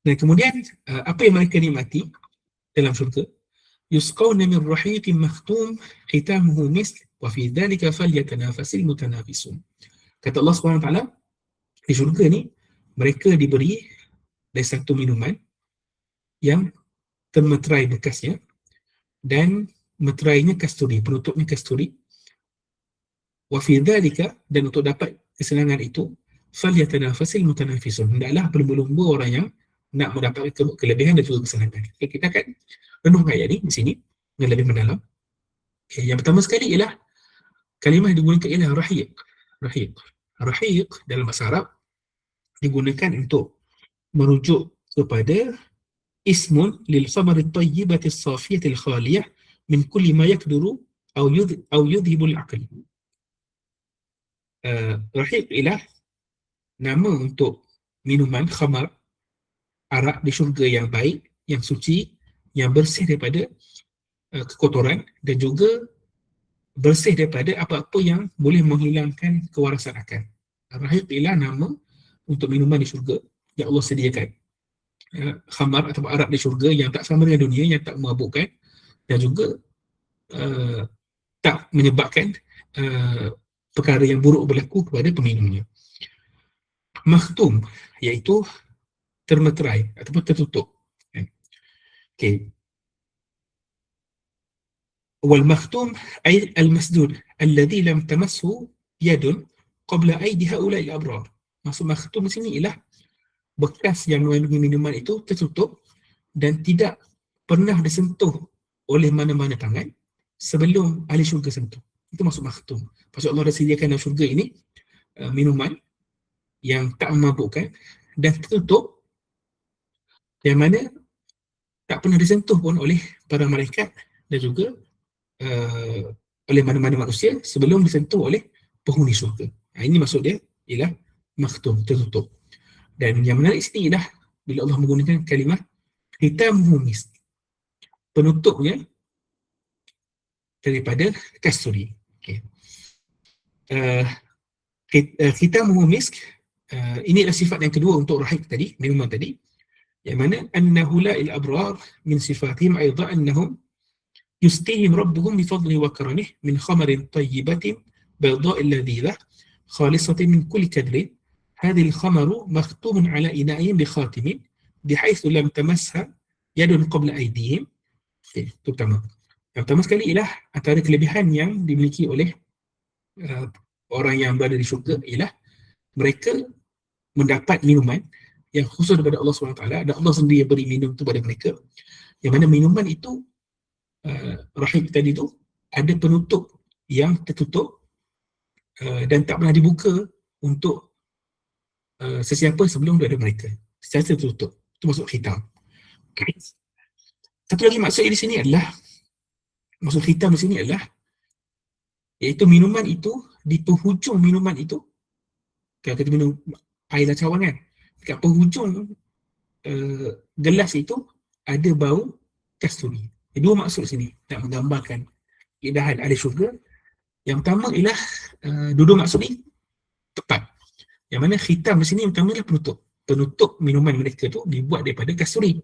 Dan kemudian apa yang mereka nikmati dalam syurga? Yusqawna min rahiqin makhtum khitamuhu misk wa fi dhalika falyatanafasil mutanafisun. Kata Allah SWT, di syurga ni mereka diberi dari satu minuman yang termeterai bekasnya dan meterainya kasturi, penutupnya kasturi. Wa fi dhalika, dan untuk dapat kesenangan itu, falyatanafasil mutanafisun, hendaklah berlumba-lumba orang yang nak mendapat kelebihan dan juga kesenangan. Okay, kita akan renungkan ayat ni di sini dengan lebih mendalam. Okay, yang pertama sekali ialah kalimah yang digunakan ialah rahiq. Rahiq. Rahiq dalam bahasa Arab digunakan untuk merujuk kepada ismun lil khamari tayyibati as-safiyati al-khaliyah min kulli ma yakduru aw yudhibu al-aql. Rahiq ialah nama untuk minuman khamar, arak di syurga yang baik, yang suci, yang bersih daripada kekotoran dan juga bersih daripada apa-apa yang boleh menghilangkan kewarasan akal. Rahiq ialah nama untuk minuman di syurga yang Allah sediakan. Khamar atau arak di syurga yang tak sama dengan dunia, yang tak memabukkan dan juga tak menyebabkan perkara yang buruk berlaku kepada peminumnya. Makhtum, iaitu termeterai ataupun tertutup. Okay. Wal makhtum ay al masdud alladhi lam tamassu yadun qabla aidi haula'i al-abrar. Maksud makhtum di sini ialah bekas yang mengandungi minuman itu tertutup dan tidak pernah disentuh oleh mana-mana tangan sebelum ahli syurga sentuh. Itu maksud makhtum. Maksud Allah dah sediakan dalam syurga ini minuman yang tak memabukkan dan tertutup, yang mana tak pernah disentuh pun oleh para malaikat dan juga oleh mana-mana manusia sebelum disentuh oleh penghuni syurga. Ini maksud dia ialah makhtum, tertutup. Dan yang menarik sini ialah bila Allah menggunakan kalimah khitamuhu misk, penutupnya daripada kasturi. Okay. Khitamuhu misk, ini adalah sifat yang kedua untuk rahiq tadi, minuman tadi, yang mana annahu la il abrar min sifatihim aidha annahum yustihim rabbuhum bifadlihi wa karamihi min khamarin tayyibatin bayda'il ladhidah khalisatin min kulli kadrin hadhil khamaru makhtumun ala ina'ihim bi khatimin bihaythu lam tamasha yadun qabla aydihim. Okay, itu pertama. Yang pertama sekali ialah antara kelebihan yang dimiliki oleh orang yang berada di syurga ialah mereka mendapat minuman yang khusus daripada Allah SWT, dan Allah sendiri yang beri minum itu pada mereka, yang mana minuman itu rahim tadi tu ada penutup yang tertutup dan tak pernah dibuka untuk sesiapa sebelum daripada mereka, secara tertutup. Itu maksud khitam. Okay. Satu lagi maksud di sini adalah, maksud khitam di sini adalah iaitu minuman itu, di penghujung minuman itu, kalau kita minum air lacawan kan, dekat penghujung gelas itu ada bau kasturi. Dua maksud sini nak menggambarkan keindahan ahli syurga. Yang pertama ialah dua maksud ni tepat. Yang mana khitam di sini pertama ialah penutup. Penutup minuman mereka tu dibuat daripada kasturi.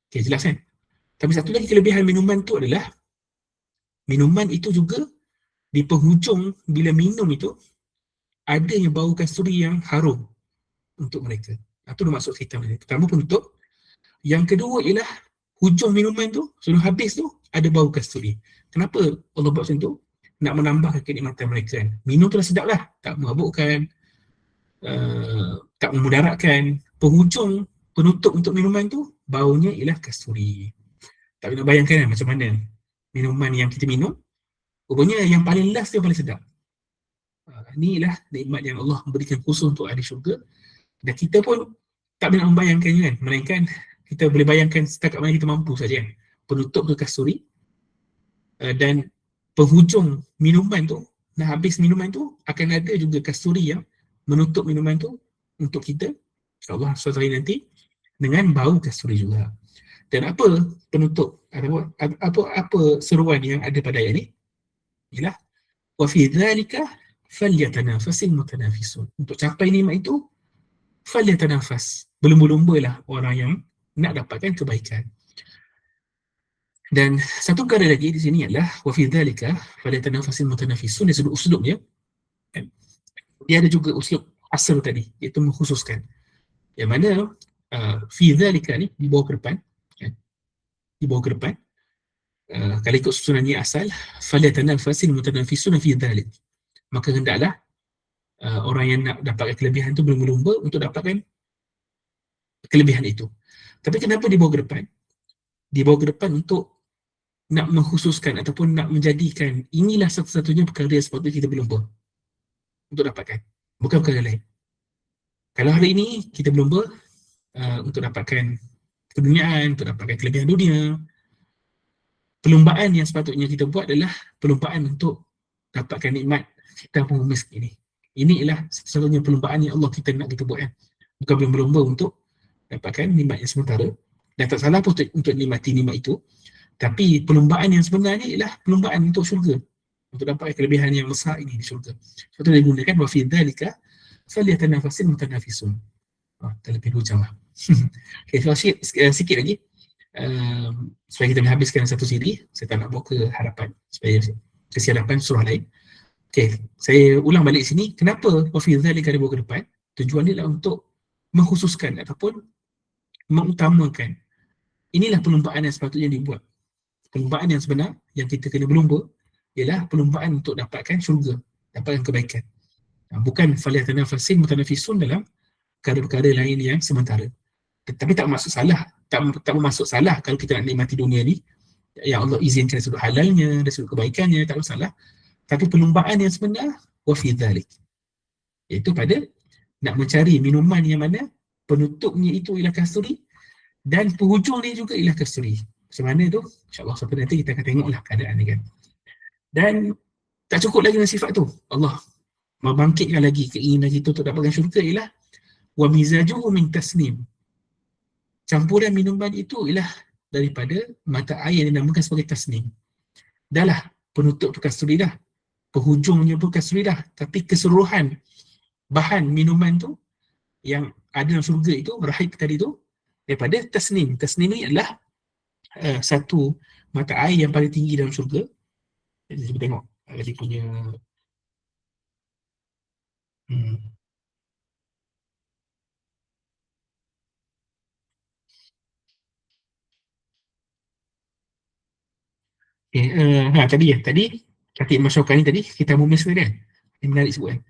Okay, jelas kan? Tapi satu lagi kelebihan minuman tu adalah minuman itu juga di penghujung bila minum itu adanya bau kasturi yang harum untuk mereka. Itu maksud khitam ni. Pertama penutup. Yang kedua ialah hujung minuman tu, sebelum habis tu, ada bau kasturi. Kenapa Allah buat macam tu? Nak menambahkan kenikmatan mereka kan. Minum tu dah sedap lah, tak memabukkan, tak memudaratkan. Penghujung, penutup untuk minuman tu, baunya ialah kasturi. Tak nak bayangkan kan macam mana minuman yang kita minum, Rupanya yang paling last dia paling sedap. Inilah nikmat yang Allah berikan khusus untuk ahli syurga, dan kita pun tak nak membayangkannya kan, melainkan kita boleh bayangkan setakat mana kita mampu saja kan. Penutup tu kasturi, dan penghujung minuman tu, nak habis minuman tu, akan ada juga kasturi yang menutup minuman tu untuk kita, insyaAllah suatu hari nanti, dengan bau kasturi juga. Dan apa penutup, apa seruan yang ada pada ayat ni? Ialah wa fi dzalika falyatanafasil mutanafisun. Untuk capai nikmat itu, falyatanafas, berlumba-lumbalah orang yang nak dapatkan kebaikan. Dan satu perkara lagi di sini adalah wa fi dzalika falyatanafasil mutanafisun, dari sudut uslubnya dia ada juga uslub asal tadi, iaitu mengkhususkan, yang mana fi dzalika ni dibawa ke depan, dibawa ke depan. Kalau ikut susunannya asal, falyatanafasil mutanafisun fi dzalik, maka hendaklah orang yang nak dapatkan kelebihan itu berlumba-lumba untuk dapatkan kelebihan itu. Tapi kenapa dibawa ke depan? Dibawa ke depan untuk nak mengkhususkan ataupun nak menjadikan inilah satu-satunya perkara yang sepatutnya kita berlumba untuk dapatkan, bukan perkara lain. Kalau hari ini kita berlumba untuk dapatkan keduniaan, untuk dapatkan kelebihan dunia, perlumbaan yang sepatutnya kita buat adalah perlumbaan untuk dapatkan nikmat kita miskin ini. Ini ialah satu-satunya perlumbaan yang Allah kita nak kita buat kan. Bukan berlumba untuk dapatkan nikmat yang sementara, dan tak salah pun untuk nikmati nikmat itu, tapi perlumbaan yang sebenarnya ialah perlumbaan untuk syurga, untuk dapatkan kelebihan yang besar ini di syurga. Sebab itu dia gunakan wa fi dzalika falyatanafasil mutanafisun. Terlebih dulu lah. Okay, so sikit lagi supaya kita boleh habiskan satu siri. Saya tak nak bawa ke hadapan supaya kasih hadapan surah lain. Okay, saya ulang balik sini. Kenapa wa fi dzalika dibawa ke depan? Tujuan dia adalah untuk mengkhususkan ataupun mengutamakan inilah perlumbaan yang sepatutnya dibuat. Perlumbaan yang sebenar yang kita kena berlumba ialah perlumbaan untuk dapatkan syurga, dapatkan kebaikan. Bukan falyatanafasil mutanafisun dalam perkara-perkara lain yang sementara. Tapi tak bermaksud salah, tak bermaksud salah kalau kita nak nikmati dunia ni, ya Allah izinkan sudut halalnya dan sudut kebaikannya, tak masalah. Tapi perlumbaan yang sebenar wa fi dzalik, iaitu pada nak mencari minuman yang mana penutupnya itu ialah kasturi dan penghujung dia juga ialah kasturi. Macam mana tu? InsyaAllah sampai nanti kita akan tengoklah keadaan ni kan. Dan tak cukup lagi dengan sifat tu. Allah membangkitkan lagi keinginan kita untuk dapatkan syurga ialah wa mizajuhu min tasnim. Campuran minuman itu ialah daripada mata air yang dinamakan sebagai tasnim. Dah lah, penutup tu kasturi dah, penghujungnya pun kasturi dah, tapi keseluruhan bahan minuman tu yang ada dalam syurga itu, rahib tadi tu, daripada tasnim. Tasnim ni adalah satu mata air yang paling tinggi dalam syurga. Jadi kita tengok dia punya tadi kata Imam Syaukani tadi, kita mumis tadi kan, ini menarik sebut kan,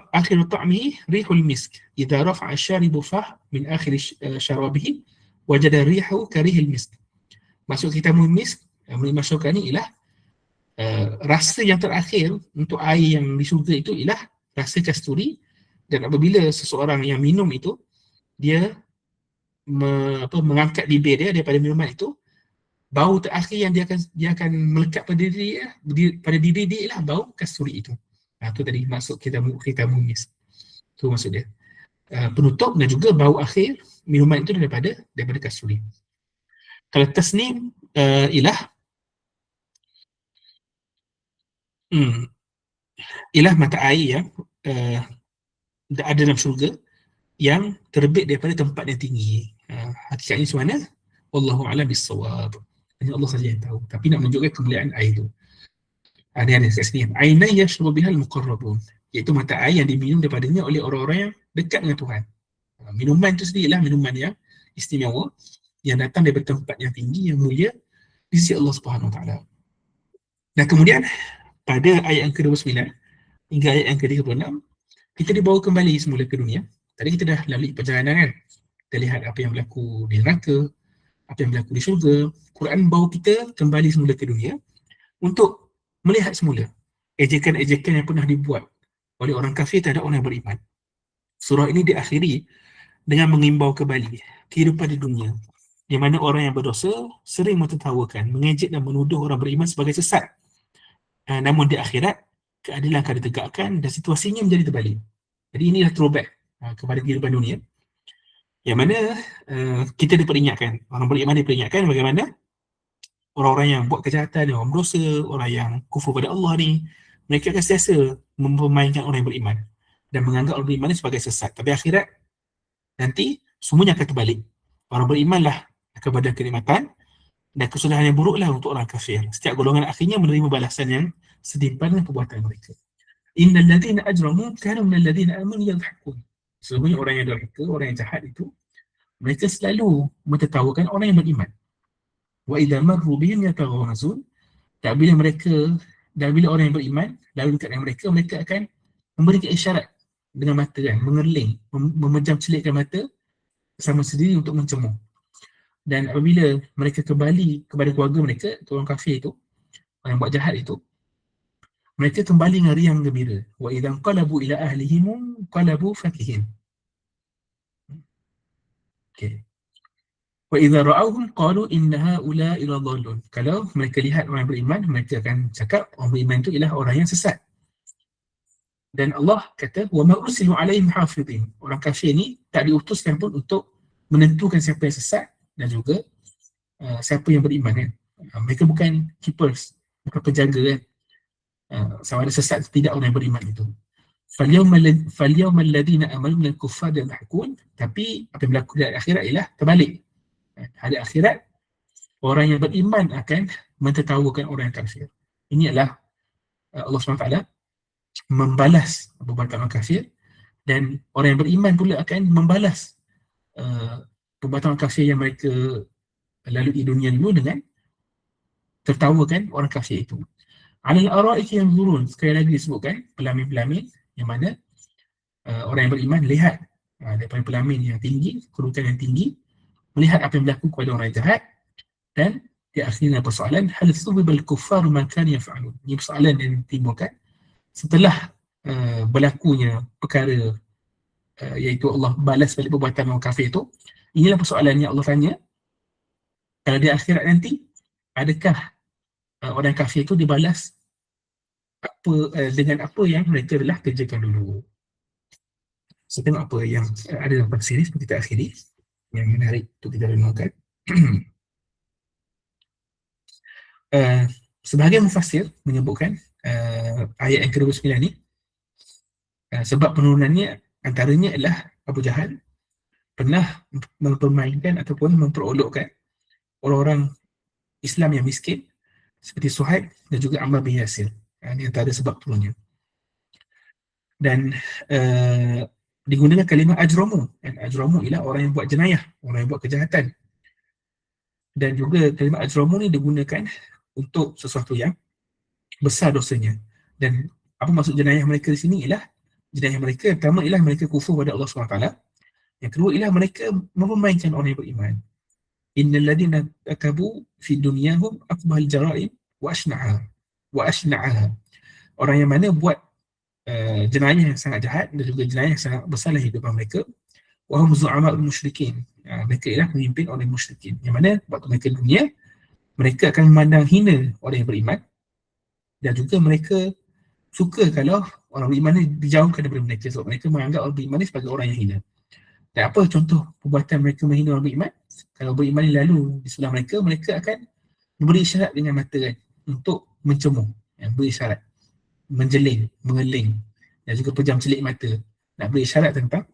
akhiru ta'mihi rihul misk idza rafa'a syaribu fah min akhir syarabihi wajada rihu karihil misk. Maksud kita mumis menurut Imam Syaukani ialah rasa yang terakhir untuk air yang di syurga itu ialah rasa kasturi, dan apabila seseorang yang minum itu dia mengangkat bibir dia daripada minuman itu, bau terakhir yang dia akan melekat pada diri dia ialah bau kasturi itu. Itu tadi maksud kita mumis. Tu maksud dia. Penutup dan juga bau akhir minuman itu daripada kasturi. Kalau tasnim ialah mata air yang ada dalam syurga yang terbit daripada tempat yang tinggi. Hakikatnya macam mana? Wallahu a'lam bis-shawab. Hanya Allah saja yang tahu. Tapi nak menunjukkan kemuliaan air itu. Ini ada kat sini. Ainai yashrabu bihal muqarrabun, iaitu mata air yang diminum daripadanya oleh orang-orang yang dekat dengan Tuhan. Minuman itu sendiri ialah minuman yang istimewa yang datang daripada tempat yang tinggi, yang mulia di sisi Allah Subhanahu Wa Taala. Dan kemudian pada ayat yang ke-29 hingga ayat yang ke-36 kita dibawa kembali semula ke dunia. Tadi kita dah lalui perjalanan kan. Kita lihat apa yang berlaku di neraka, apa yang berlaku di syurga. Quran bawa kita kembali semula ke dunia untuk melihat semula ejekan-ejekan yang pernah dibuat oleh orang kafir terhadap orang yang beriman. Surah ini diakhiri dengan mengimbau kembali kehidupan di dunia, di mana orang yang berdosa sering mentertawakan, mengejek dan menuduh orang beriman sebagai sesat. Namun di akhirat, keadilan akan ditegakkan dan situasinya menjadi terbalik. Jadi inilah throwback kepada kehidupan dunia, yang mana kita diperingatkan, orang beriman diperingatkan bagaimana orang-orang yang buat kejahatan, orang berdosa, orang yang kufur pada Allah ni, mereka akan sentiasa mempermainkan orang yang beriman dan menganggap orang beriman sebagai sesat. Tapi akhirat nanti semuanya akan terbalik. Orang berimanlah akan berada kenikmatan dan kesudahan yang buruklah untuk orang kafir. Setiap golongan akhirnya menerima balasan yang setimpal dengan perbuatan mereka. Innal ladzina ajramu kanu minal ladzina amanu yadhhakun. Sesungguhnya orang yang durhaka, orang yang jahat itu, mereka selalu mentertawakan orang yang beriman. Wa idza marru bihim yataghamazun. Dan bila orang yang beriman lalu dekat dengan mereka, mereka akan memberikan isyarat dengan mata kan, mengerling, memejam celikkan mata bersama sendiri untuk mencemooh. Dan apabila mereka kembali kepada keluarga mereka, orang kafir itu, orang yang buat jahat itu, mereka kembali dengan riang gembira. Wa idza qalabu ila ahlihim qalabu fakihin. Okey. Wa idza ra'awhum qalu inna haula'i ladallun. Kalau mereka lihat orang beriman, mereka akan cakap orang beriman itu ialah orang yang sesat. Dan Allah kata wa ma ursilu 'alaihim hafizin. Orang kafir ni tak diutuskan pun untuk menentukan siapa yang sesat dan juga siapa yang beriman kan. Mereka bukan keepers, bukan penjaga kan. Sama ada sesat atau tidak orang yang beriman itu. Falyawmal ladzina amanu minal kuffar yadhhakun. Tapi apa yang berlaku di akhirat ialah terbalik. Hari akhirat, orang yang beriman akan mentertawakan orang yang kafir. Ini adalah Allah SWT membalas perbuatan orang kafir, dan orang yang beriman pula akan membalas perbuatan orang kafir yang mereka lalui dunia dulu dengan tertawakan orang kafir itu. Alal ara'iki yanzurun, sekali lagi disebutkan pelamin-pelamin yang mana orang yang beriman lihat daripada pelamin yang tinggi, kedudukan yang tinggi, melihat apa yang berlaku kepada orang yang jahat. Dan di akhirnya persoalan hal thubibal kuffaru ma kanu yaf'alun. Ini persoalan yang ditimbulkan setelah berlakunya perkara iaitu Allah balas balik perbuatan orang kafir itu. Inilah persoalan yang Allah tanya, kalau di akhirat nanti adakah orang kafir itu dibalas dengan apa yang mereka telah kerjakan dulu. So, tengok apa yang ada dalam tafsir seperti kita akhiri yang menarik untuk kita renungkan. Sebahagian mufassir menyebutkan ayat yang ke-29 ni sebab penurunannya antaranya adalah Abu Jahal pernah mempermainkan ataupun memperolokkan orang-orang Islam yang miskin seperti Suhaib dan juga Ammar bin Yasir. Ini antara sebab turunnya. Dan digunakan kalimah ajramu. Dan ajramu ialah orang yang buat jenayah, orang yang buat kejahatan. Dan juga kalimah ajramu ni digunakan untuk sesuatu yang besar dosanya. Dan apa maksud jenayah mereka di sini ialah jenayah mereka yang pertama ialah mereka kufur pada Allah SWT. Yang kedua ialah mereka mempermainkan orang yang beriman. Innal ladzina takabu fi dunyahum akbahal jara'im wa ashna'aha. Orang yang mana buat jenayah yang sangat jahat dan juga jenayah yang sangat besar dalam hidupan mereka. Wa hum zu'ama'ul musyrikin. Mereka ialah pemimpin orang musyrikin. Yang mana waktu mereka dunia, mereka akan memandang hina orang yang beriman, dan juga mereka suka kalau orang beriman ni dijauhkan daripada mereka, sebab mereka menganggap orang beriman ni sebagai orang yang hina. Dan apa contoh perbuatan mereka menghina orang beriman? Kalau beriman ni lalu di sebelah mereka, mereka akan memberi isyarat dengan mata kan, untuk mencemooh, beri isyarat, menjeling, mengeling, dan juga pejam celik mata, nak beri isyarat tentang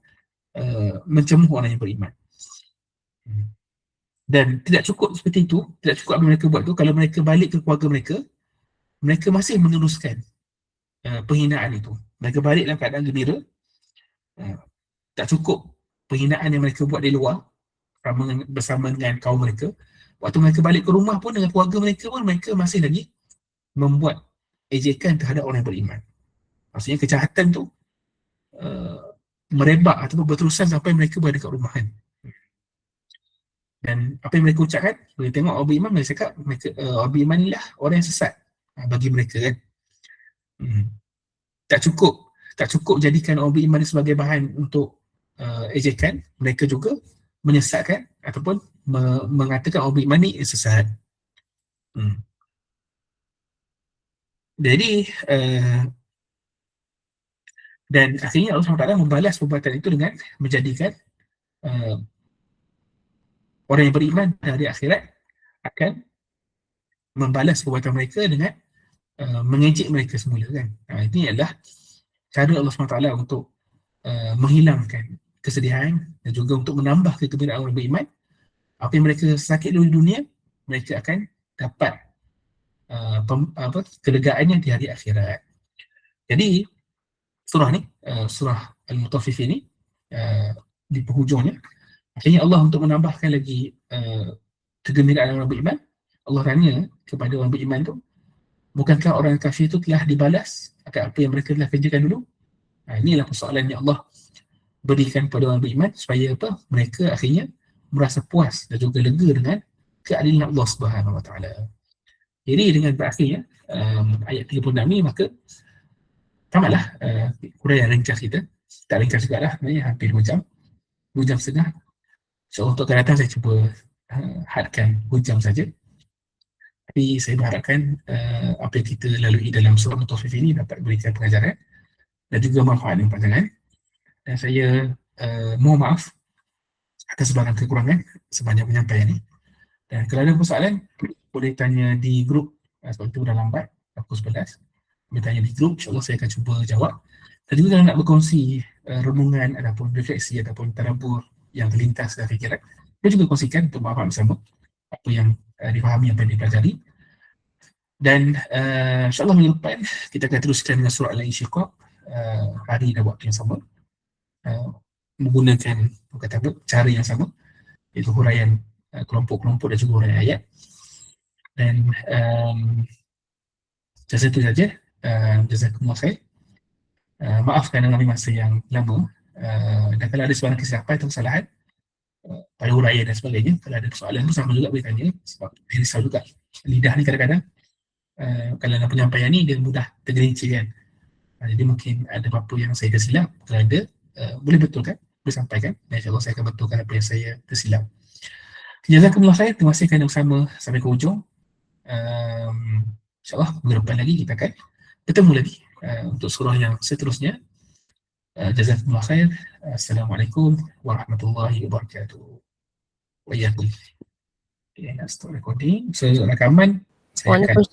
mencemooh orang yang beriman. Dan tidak cukup seperti itu, tidak cukup apa mereka buat tu, kalau mereka balik ke keluarga mereka, mereka masih meneruskan penghinaan itu. Mereka balik dalam keadaan gembira. Tak cukup penghinaan yang mereka buat di luar bersama dengan kaum mereka, waktu mereka balik ke rumah pun dengan keluarga mereka pun, mereka masih lagi membuat ejekan terhadap orang yang beriman. Maksudnya kejahatan tu merebak ataupun berterusan sampai mereka berada kat rumah kan. Dan apa yang mereka ucapkan, boleh tengok orang beriman, mereka cakap orang beriman inilah orang yang sesat. bagi mereka kan. Tak cukup jadikan orang beriman sebagai bahan untuk ejekan, mereka juga menyesatkan ataupun mengatakan orang beriman ni sesat. Jadi dan akhirnya Allah SWT membalas perbuatan itu dengan menjadikan orang yang beriman dari akhirat akan membalas perbuatan mereka dengan mengejek mereka semula kan. Ini adalah cara Allah SWT untuk menghilangkan kesedihan dan juga untuk menambah kegembiraan orang beriman. Apa yang mereka sakit dulu di dunia, mereka akan dapat kelegaannya di hari akhirat. Jadi surah ni, surah Al-Mutaffifin ni, di penghujungnya akhirnya Allah untuk menambahkan lagi kegembiraan orang beriman, Allah tanya kepada orang beriman tu, bukankah orang kafir itu telah dibalas akan apa yang mereka telah kerjakan dulu? Inilah persoalan yang Allah berikan kepada orang beriman supaya apa? Mereka akhirnya merasa puas dan juga lega dengan keadilan Allah Subhanahu Wa Taala. Jadi dengan berakhirnya ayat 36 ni, maka tamatlah huraian ringkas kita. Tak ringkas juga lah, hampir 2 jam, 2 jam setengah. InsyaAllah untuk akan datang saya cuba hadkan 2 jam saja. Tapi saya berharapkan apa yang kita lalui dalam surah Al-Mutaffifin ini dapat berikan pengajaran dan juga manfaat dan pandangan. Dan saya mohon maaf atas sebarang kekurangan sebanyak penyampaian ini. Dan kalau ada persoalan, boleh tanya di grup, sebab itu dah lambat, pukul 11. Boleh tanya di grup, insyaAllah saya akan cuba jawab. Dan juga kalau nak berkongsi renungan ataupun refleksi ataupun tadabbur yang terlintas dalam fikiran, saya juga kongsikan untuk faham bersama apa yang difahami, apa yang dipelajari. Dan insyaAllah minggu depan kita akan teruskan dengan surah Al-Insyiqaq, hari dan waktu yang sama, menggunakan cara yang sama, iaitu huraian kelompok-kelompok dan juga huraian ayat. Dan itu saja. Jazakumullah khair. Maafkan dalam masa yang lama, dan kalau ada sebarang kesilapan atau kesalahan pada huraian dan sebagainya, kalau ada persoalan pun sama juga boleh tanya, sebab risau juga lidah ni kadang-kadang kalau dalam penyampaian ni dia mudah tergelincir kan. Jadi mungkin ada apa-apa yang saya tersilap, kalau ada boleh betulkan, boleh sampaikan, dan insyaAllah saya akan betulkan apa yang saya tersilap. Jazakumullah khair. Terima kasih kerana bersama sampai ke hujung. InsyaAllah minggu depan lagi kita akan bertemu lagi untuk surah yang seterusnya. Jazakumullah khair. Assalamualaikum warahmatullahi wabarakatuh. Wa iyyakum. Okay, nak stop recording. So rakaman saya akan